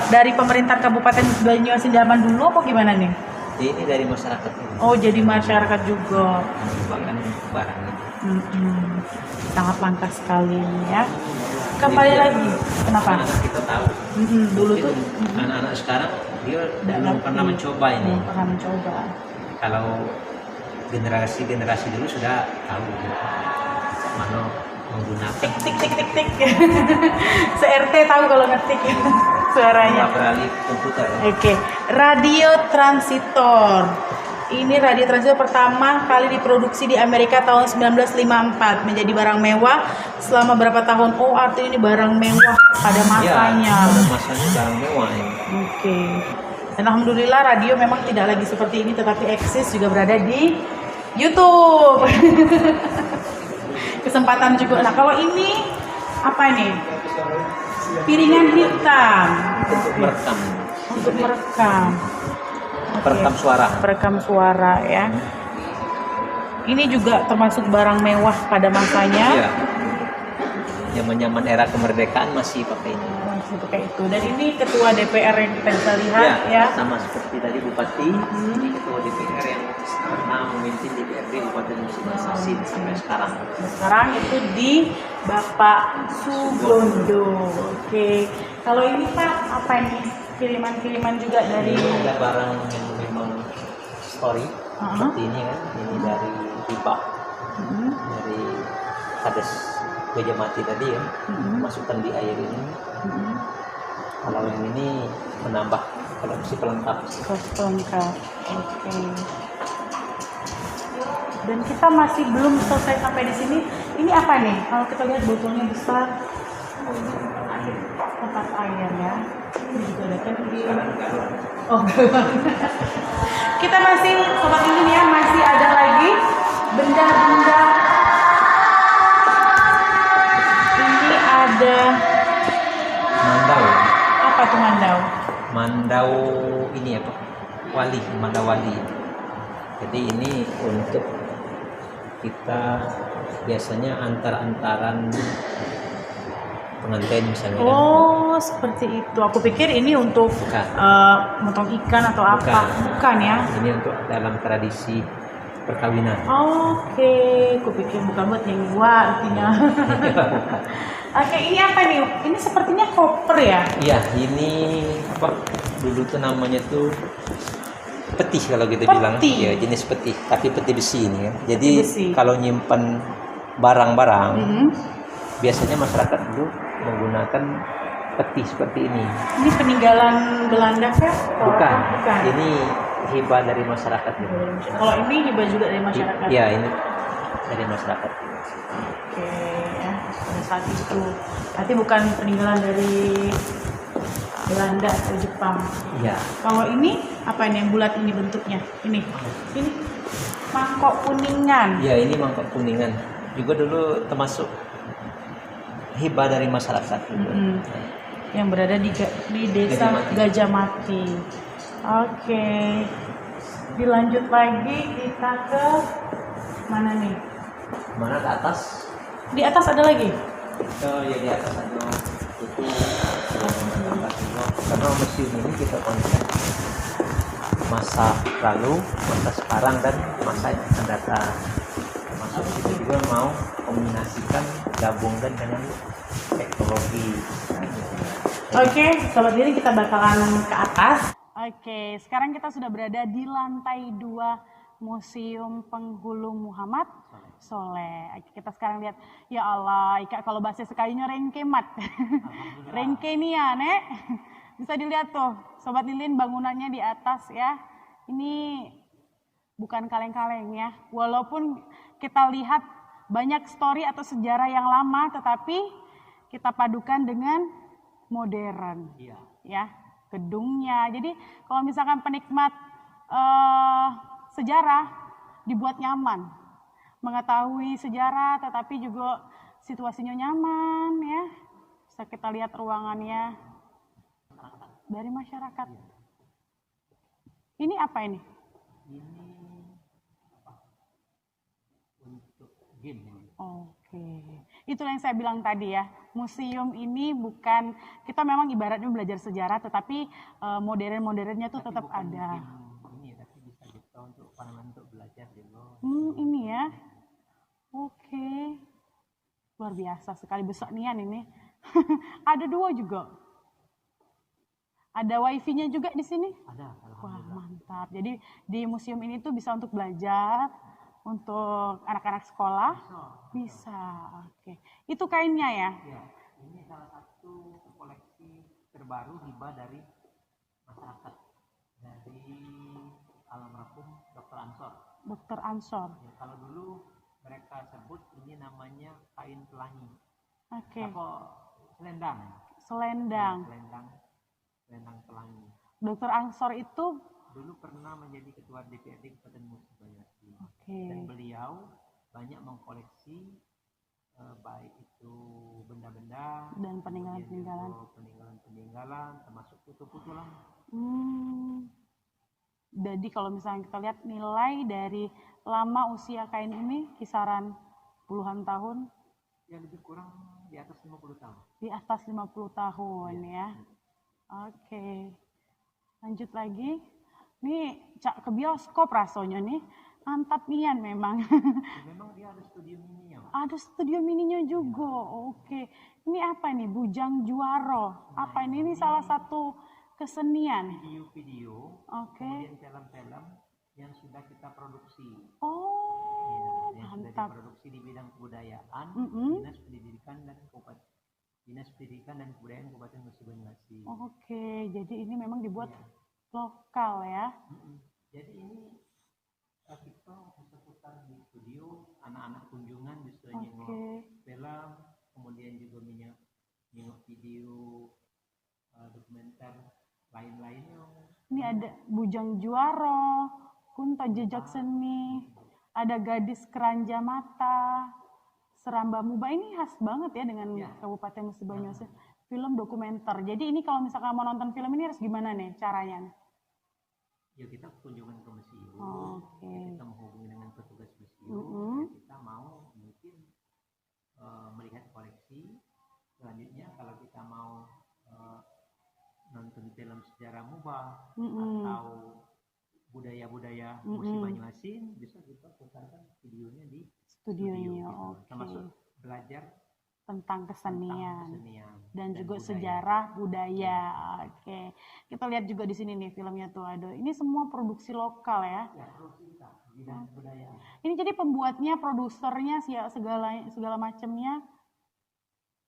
dari pemerintah Kabupaten Banyuasin zaman dulu apa gimana nih? Ini dari masyarakat. Oh, jadi masyarakat juga. Bahkan barang ini. Sangat langka sekali ya. kembali lagi. Kenapa? Anak kita tahu. Dulu tuh Anak-anak sekarang dia belum pernah mencoba ini. Belum pernah mencoba. Kalau generasi dulu sudah tahu mana menggunakan Tik. Se-RT tahu kalau ngetik suaranya. beralih komputer. Oke, radio transitor. Ini radio transitor pertama kali diproduksi di Amerika tahun 1954, menjadi barang mewah selama berapa tahun? Oh, artinya ini barang mewah pada masanya. Ya, pada masanya barang mewah ini. Oke. Dan alhamdulillah radio memang tidak lagi seperti ini, tetapi eksis juga berada di YouTube. Kesempatan juga. Nah, kalau ini apa nih? Piringan hitam Untuk merekam. untuk merekam. Perekam suara. Perekam suara ya. Ini juga termasuk barang mewah pada masanya. Iya. Zaman-zaman era kemerdekaan masih pakai ini. Masih pakai itu. Dan ini ketua DPR yang kita bisa lihat ya. Sama seperti tadi Bupati, ini ketua DPR yang pernah memimpin DPRD Kabupaten Musi Masasin sampai sekarang. Sekarang itu di Bapak Sugondo. Oke. Kalau ini Pak, apa ini? Kiriman-kiriman juga dari Ini ada barang yang memang story seperti ini kan. Ini dari Hibah, dari Kades Gajah Mati tadi ya, masukkan di air ini. Kalau yang ini menambah koleksi pelengkap. pelengkap. Oke. Dan kita masih belum selesai sampai di sini. Ini apa nih? Kalau kita lihat botolnya besar, tempat air ya. Ini juga ada kan di. Oh, kita masih sobat ini ya, masih ada lagi benda-benda. Ini ada Mandau. apa tuh mandau? Mandau ini apa? Wali, mandau wali. Jadi ini untuk kita biasanya antar-antaran pengantin misalnya. Oh, seperti itu. Aku pikir ini untuk Bukan. motong ikan atau apa? Bukan ya? Ini untuk dalam tradisi perkawinan. Oke, aku pikir bukan buat yang dua artinya. Oke, ini apa nih? Ini sepertinya koper ya? Iya, ini apa? Dulu tuh namanya tuh peti kalau kita Peti. bilang. Ya, jenis peti, tapi peti besi ini ya. Jadi besi. kalau nyimpan barang-barang, biasanya masyarakat dulu menggunakan peti seperti ini. Ini peninggalan Belanda kan? Bukan. Bukan. Ini hibah dari masyarakat gitu. Kalau ini hibah juga dari masyarakat. Iya, ini dari masyarakat. Oke, ya. Pada saat itu. Berarti bukan peninggalan dari Belanda atau Jepang. Iya. Kalau ini apa ini yang bulat ini bentuknya? Ini mangkok kuningan. Ya, ini mangkok kuningan. Juga dulu termasuk hibah dari masyarakat juga. Yang berada di desa Gajah Mati. Oke. Dilanjut lagi kita ke mana nih? Mana ke atas? Di atas ada lagi? Oh ya, di atas ada itu karena museum ini kita konsep masa lalu, masa sekarang dan masa yang akan datang. Termasuk kita juga mau kombinasikan, gabungkan dengan teknologi. Oke, sobat diri kita bakalan ke atas. Oke, sekarang kita sudah berada di lantai 2 Museum Penghulu Muhammad Soleh. Kita sekarang lihat, ya Allah, Ika kalau bahasa sekalinya rengke mat. Rengke nih ya, Nek. Bisa dilihat tuh, Sobat Lilin bangunannya di atas ya. Ini bukan kaleng-kaleng ya. Walaupun kita lihat banyak story atau sejarah yang lama, tetapi kita padukan dengan modern. Iya. Ya, gedungnya. Jadi kalau misalkan penikmat sejarah dibuat nyaman, mengetahui sejarah tetapi juga situasinya nyaman ya. Bisa kita lihat ruangannya dari masyarakat. Ini apa ini? Ini apa? Untuk game ini. Oke, itu yang saya bilang tadi ya. Museum ini bukan, kita memang ibaratnya belajar sejarah, tetapi modern-modernnya tuh tetap ada. Ini tapi bisa juga untuk untuk belajar dulu. Ini ya. Oke. Luar biasa sekali besar nian ini. Ada 2 juga. Ada wifi-nya juga di sini? Ada, Wah, alhamdulillah. mantap. Jadi di museum ini tuh bisa untuk belajar, untuk anak-anak sekolah? Bisa. Oke. Itu kainnya ya? Ya, ini salah satu koleksi terbaru hibah dari masyarakat, dari almarhum Dr. Ansor. Dr. Ansor. Ya, kalau dulu mereka sebut ini namanya kain pelangi. Oke. Apa selendang? Selendang. Ya, selendang pelangi. Dr. Ansor itu Dulu pernah menjadi ketua DPRD Kabupaten Musi Banyuasin. Oke. Dan beliau banyak mengkoleksi baik itu benda-benda Dan peninggalan-peninggalan. Peninggalan-peninggalan termasuk foto-foto lama. Jadi kalau misalnya kita lihat nilai dari lama usia kain ini kisaran puluhan tahun? Ya lebih kurang di atas 50 tahun. Di atas 50 tahun ya. Oke. Lanjut lagi. Nih cak ke bioskop rasanya nih. Mantap nian memang. Ya, memang dia ada studio mininya. Ada studio mininya juga. Oke. Ini apa nih? Bujang Juaro. Apa ini? Ini salah satu kesenian. Video-video. Oke. Kemudian film-film yang sudah kita produksi. Oh, Ya, yang sudah mantap. diproduksi di bidang kebudayaan, Dinas Pendidikan dan Kebudayaan Kabupaten Musi Banyuasin. Oke, jadi ini memang dibuat lokal ya. Jadi ini kita putar di studio, anak-anak kunjungan bisa nengok film, kemudian juga nengok video dokumenter lain-lainnya. Ini ada Bujang Juaro, Kunto Jejak Seni, ada Gadis Keranja Mata, Seramba Muba. Ini khas banget ya dengan Kabupaten Musi Banyuasin. Film dokumenter. Jadi ini kalau misalkan mau nonton film ini harus gimana nih caranya? Ya kita kunjungan ke museum, kita menghubungi dengan petugas museum, kita mau mungkin melihat koleksi. Selanjutnya kalau kita mau nonton film sejarah Muba atau budaya-budaya Musi Banyuasin, bisa kita putarkan videonya di studionya. Gitu. Termasuk belajar tentang kesenian dan juga budaya. Sejarah budaya. Oke. Kita lihat juga di sini nih filmnya tuh ada. Ini semua produksi lokal ya. Bidang budaya. Ini jadi pembuatnya, produsernya, segala macamnya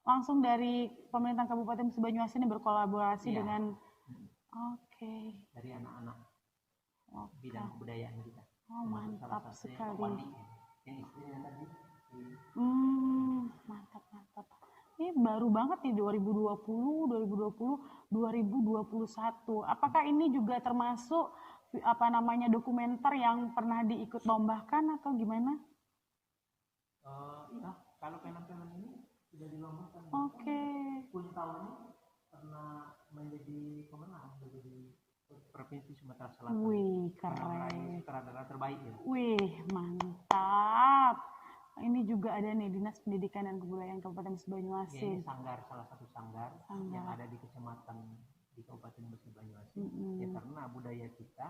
langsung dari pemerintah Kabupaten Musi Banyuasin yang berkolaborasi dengan dari anak-anak bidang kebudayaan kita. Oh, mantap sekali. Yang istrinya tadi. Mantap. Ini baru banget nih 2020, 2021. Apakah ini juga termasuk dokumenter yang pernah diikut lombakan atau gimana? Iya, kalau film-film ini sudah dilombakan. 10 tahun ini pernah menjadi pemenang di Provinsi Sumatera Selatan. Wih, keren. Sutradara terbaik ya. Wih, mantap. Ini juga ada nih Dinas Pendidikan dan Kebudayaan Kabupaten Musi Banyuasin. Ini salah satu sanggar yang ada di kecamatan di Kabupaten Musi Banyuasin. Ya karena budaya kita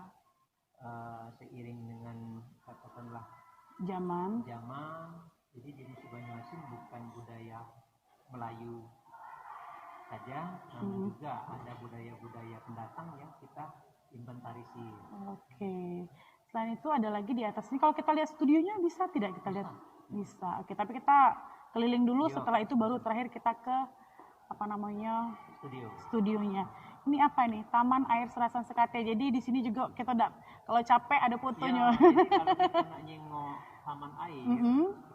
seiring dengan katakanlah zaman, jadi di Musi Banyuasin bukan budaya Melayu saja, namun juga ada budaya-budaya pendatang yang kita inventarisir. Oke. Selain itu ada lagi di atas ini. Kalau kita lihat studionya bisa tidak kita lihat? Bisa. Oke, tapi kita keliling dulu. Setelah itu baru terakhir kita ke studionya. Ini apa nih? Taman Air Serasan Sekate. Jadi di sini juga kita kalau capek ada fotonya. Jadi kalau kita nak nyengok taman air,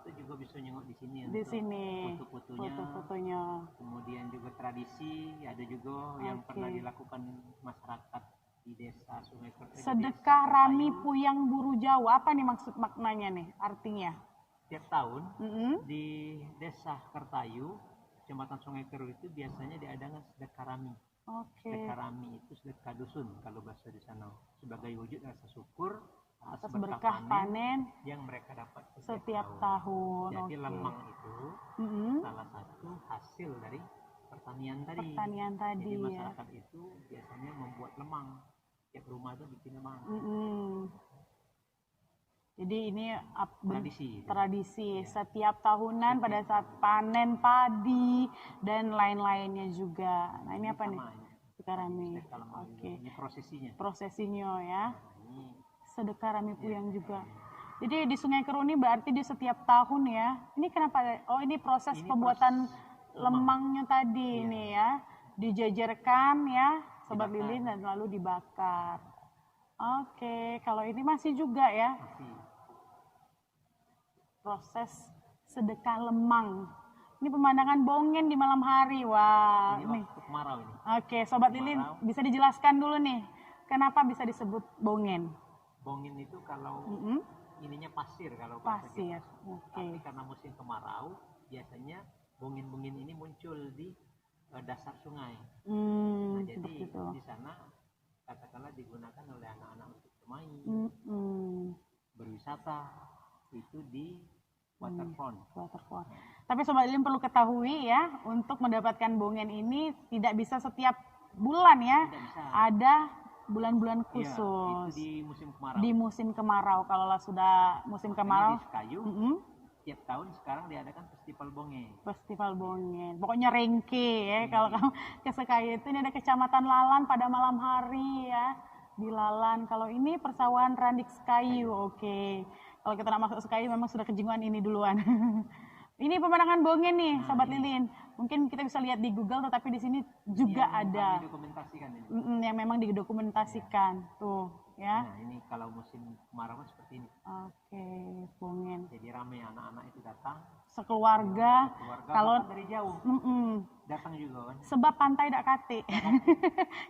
kita juga bisa nyengok di sini. Di sini. Foto-fotonya. Kemudian juga tradisi, ada juga yang pernah dilakukan masyarakat di desa Sungai Kertayu. Sedekah Rami Puyang Buru Jawa. Apa nih maksud maknanya nih? Artinya? Tiap tahun di desa Kertayu, Kecamatan Sungai Keru itu biasanya diadakan sedekah Rami. Sedekah Rami itu sedekah dusun kalau bahasa di sana, sebagai wujud rasa syukur atas berkah panen yang mereka dapat setiap tahun. Jadi lemang itu salah satu hasil dari pertanian tadi. Jadi masyarakat itu biasanya membuat lemang. Tiap rumah itu bikin lemang. Jadi ini Tradisi. tradisi setiap tahunan pada saat panen padi dan lain-lainnya juga. Nah ini apa nih? Sedekah Rami. Oke. Ini prosesinya. Prosesinya ya. Ini Sedekah Rami Puyang juga. Jadi di Sungai Keru ini berarti di setiap tahun ya. Ini kenapa? Oh ini proses pembuatan lemangnya tadi ini ya. Dijajarkan ya, Sobat Lilin, dan lalu dibakar. Oke, kalau ini masih juga ya. masih Proses sedekah lemang. Ini pemandangan Bongen di malam hari. Wah, ini nih. waktu kemarau ini. Oke, Sobat Lilin, bisa dijelaskan dulu nih, kenapa bisa disebut Bongen? Bongin itu kalau ininya pasir kalau bahasa Pasir. kita. Oke. Tapi karena musim kemarau, biasanya bongin-bongin ini muncul di dasar sungai. Nah, jadi Seperti itu. di sana katakanlah digunakan oleh anak-anak untuk bermain, berwisata, itu di waterfront. Waterfall. Tapi Sobat Lilin perlu ketahui ya, untuk mendapatkan bongen ini tidak bisa setiap bulan ya. Tidak bisa. Ada bulan-bulan Iya, khusus. itu di musim kemarau. Di musim kemarau. Kalau sudah musim kemarau, Di Sekayu, tiap tahun sekarang diadakan festival bonge. Festival Bongen. Pokoknya rengke ya. Kalau kamu ke Sekayu itu ini ada Kecamatan Lalan pada malam hari ya. Di Lalan. Kalau ini persawahan Randik Sekayu. Oke. Kalau kita nak masuk Sekayu memang sudah kejinguan ini duluan. Ini pemandangan Bongen nih, Sobat Lilin. Mungkin kita bisa lihat di Google, tetapi di sini juga ada. Didokumentasikan ini. Yang memang didokumentasikan. Tuh, ya. Nah, ini kalau musim kemarau seperti ini. Oke, Bongen. Jadi ramai anak-anak itu datang. Sekeluarga. Kalau dari jauh datang juga kan. Sebab pantai dak kate.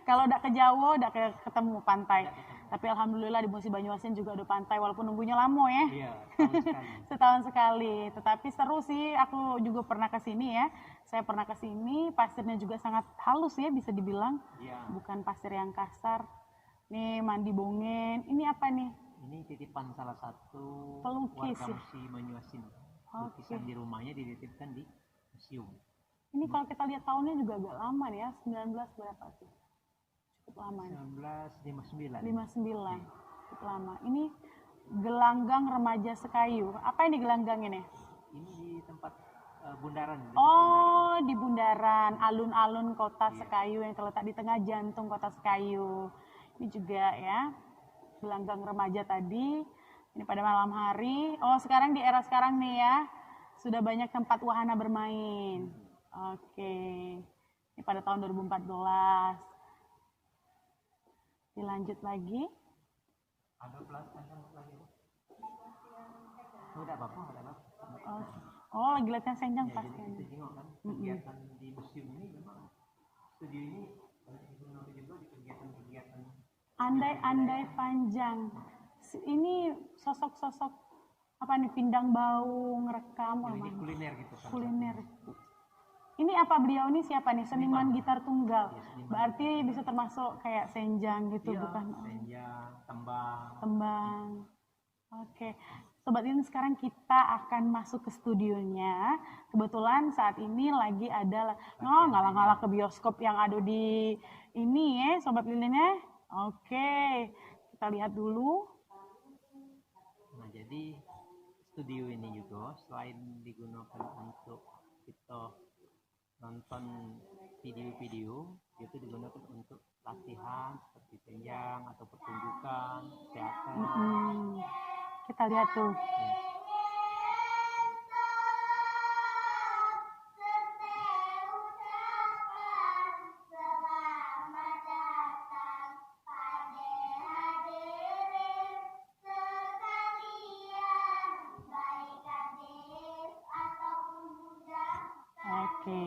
Kalau dak ke Jawa, dak ketemu pantai. Tapi alhamdulillah di musim Banyuasin juga ada pantai walaupun nunggunya lama ya. Iya, tahun sekali. Setahun sekali. Tetapi seru sih, aku juga pernah ke sini ya. Saya pernah ke sini, pasirnya juga sangat halus ya bisa dibilang. Iya. Bukan pasir yang kasar. Nih mandi Bongen. Ini apa nih? Ini titipan salah satu Pelukis warga ya? Musi Banyuasin. Lukisan di rumahnya dititipkan di museum. Ini kalau kita lihat tahunnya juga agak lama nih ya. 19 berapa sih? Cukup lama nih. 1959. 59. Cukup lama. Ini gelanggang remaja Sekayu. Apa ini gelanggang ini? Ini di tempat bundaran. Oh, di bundaran alun-alun kota Sekayu yang terletak di tengah jantung kota Sekayu. Ini juga ya, gelanggang remaja tadi. Ini pada malam hari. Oh, sekarang di era sekarang nih ya, sudah banyak tempat wahana bermain. Oke. Ini pada tahun 2014. Dilanjut lagi. Ada pelatihan lagi. Tidak apa-apa, tidak apa-apa. Oh, lagi latihan senjang pas Jadi kan. kita tengok kan kegiatan di museum ini memang studio ini juga di kegiatan-kegiatan Andai-andai panjang. Ini sosok-sosok apa nih, Pindang Bau, ngerekam ini kuliner gitu kan. kuliner. Ini apa beliau ini siapa nih? Seniman gitar tunggal. Berarti bisa termasuk kayak senjang gitu, Iya, bukan? senjang, tembang. Tembang. Oke. Sobat ini sekarang kita akan masuk ke studionya. Kebetulan saat ini lagi ada ngalah-ngalah ke bioskop yang ada di ini ya, Sobat Lilinnya. Oke. Kita lihat dulu. Nah, jadi studio ini juga selain digunakan untuk kita nonton video-video, itu digunakan untuk latihan seperti senjang atau pertunjukan teater. Kita lihat tuh. Oke.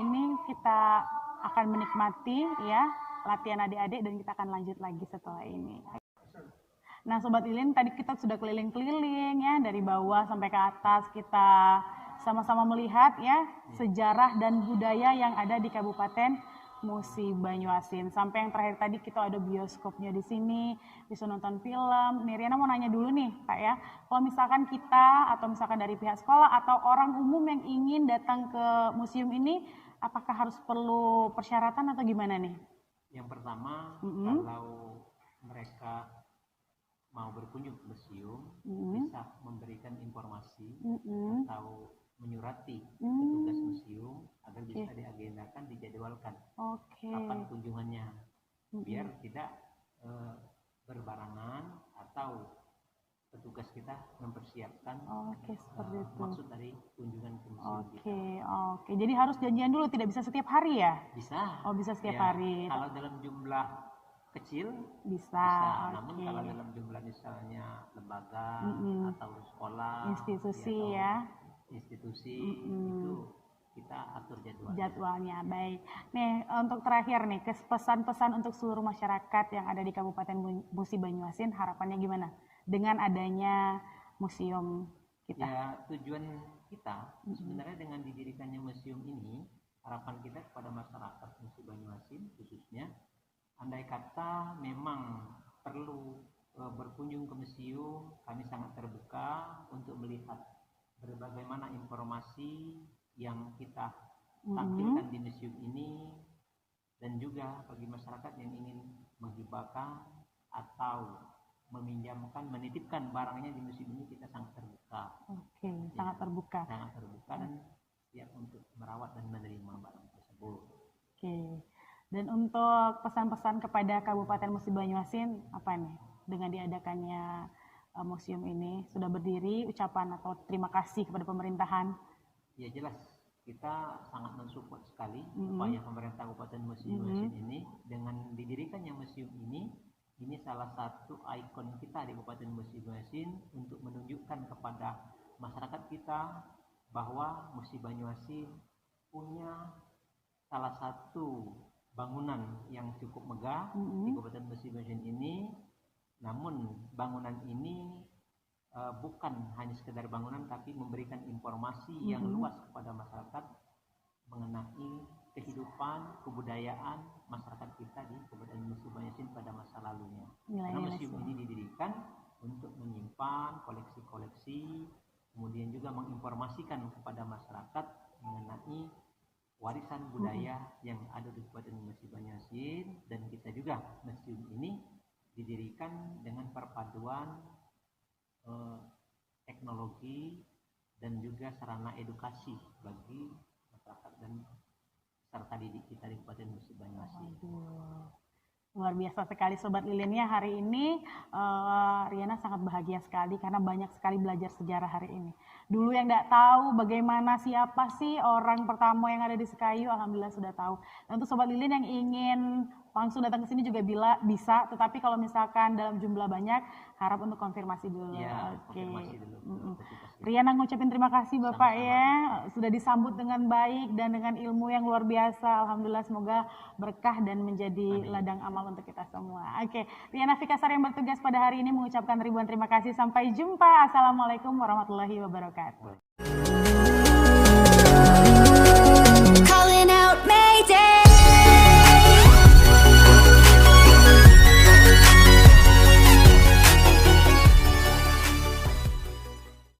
Ini kita akan menikmati ya latihan adik-adik dan kita akan lanjut lagi setelah ini. Nah, Sobat Lilin, tadi kita sudah keliling-keliling ya, dari bawah sampai ke atas. Kita sama-sama melihat ya sejarah dan budaya yang ada di Kabupaten Musi Banyuasin. Sampai yang terakhir tadi kita ada bioskopnya di sini, bisa nonton film. Nih, Riana mau nanya dulu nih, Pak ya. Kalau misalkan kita atau misalkan dari pihak sekolah atau orang umum yang ingin datang ke museum ini, apakah harus perlu persyaratan atau gimana nih? Yang pertama, kalau mereka mau berkunjung ke museum bisa memberikan informasi atau menyurati petugas museum agar bisa diagendakan, dijadwalkan kapan kunjungannya, biar tidak berbarengan atau petugas kita mempersiapkan seperti itu. maksud dari kunjungan ke museum kita. Oke. Jadi harus janjian dulu, tidak bisa setiap hari ya? Bisa. Bisa setiap hari. Kalau dalam jumlah kecil bisa. Namun kalau dalam jumlah misalnya lembaga atau sekolah, institusi institusi itu kita atur jadwalnya. Baik. Nih untuk terakhir nih, pesan-pesan untuk seluruh masyarakat yang ada di Kabupaten Musi Banyuasin, harapannya gimana dengan adanya museum kita? Ya, tujuan kita sebenarnya dengan didirikannya museum ini, harapan kita kepada masyarakat Musi Banyuasin khususnya, andai kata memang perlu berkunjung ke museum, kami sangat terbuka untuk melihat bagaimana informasi yang kita tampilkan di museum ini, dan juga bagi masyarakat yang ingin menghibahkan atau meminjamkan, menitipkan barangnya di museum ini, kita sangat terbuka. Sangat terbuka. Sangat terbuka dan siap untuk merawat dan menerima barang tersebut. Dan untuk pesan-pesan kepada Kabupaten Musi Banyuasin apa nih dengan diadakannya museum ini, sudah berdiri, ucapan atau terima kasih kepada pemerintahan? Ya jelas, kita sangat mensupport sekali upaya pemerintah Kabupaten Musi Banyuasin ini dengan didirikannya museum ini salah satu ikon kita di Kabupaten Musi Banyuasin untuk menunjukkan kepada masyarakat kita bahwa Musi Banyuasin punya salah satu bangunan yang cukup megah di Kabupaten Musi Banyuasin ini. Namun bangunan ini bukan hanya sekedar bangunan, tapi memberikan informasi yang luas kepada masyarakat mengenai kehidupan, kebudayaan masyarakat kita di Kabupaten Musi Banyuasin pada masa lalunya. Karena museum ini didirikan untuk menyimpan koleksi-koleksi, kemudian juga menginformasikan kepada masyarakat mengenai warisan budaya yang ada di Kabupaten Musi Banyuasin. Dan kita juga, museum ini didirikan dengan perpaduan teknologi dan juga sarana edukasi bagi masyarakat dan peserta didik kita di Kabupaten Musi Banyuasin. Luar biasa sekali Sobat Lilinnya, hari ini Riana sangat bahagia sekali karena banyak sekali belajar sejarah hari ini. Dulu yang tidak tahu bagaimana siapa sih orang pertama yang ada di Sekayu, alhamdulillah sudah tahu. Dan untuk Sobat Lilin yang ingin langsung datang ke sini juga bisa, tetapi kalau misalkan dalam jumlah banyak, harap untuk konfirmasi dulu. Konfirmasi dulu. Riana ngucapin terima kasih Bapak ya, sudah disambut dengan baik dan dengan ilmu yang luar biasa. Alhamdulillah, semoga berkah dan menjadi ladang amal untuk kita semua. Riana Fikasar yang bertugas pada hari ini mengucapkan ribuan terima kasih. Sampai jumpa. Assalamualaikum warahmatullahi wabarakatuh.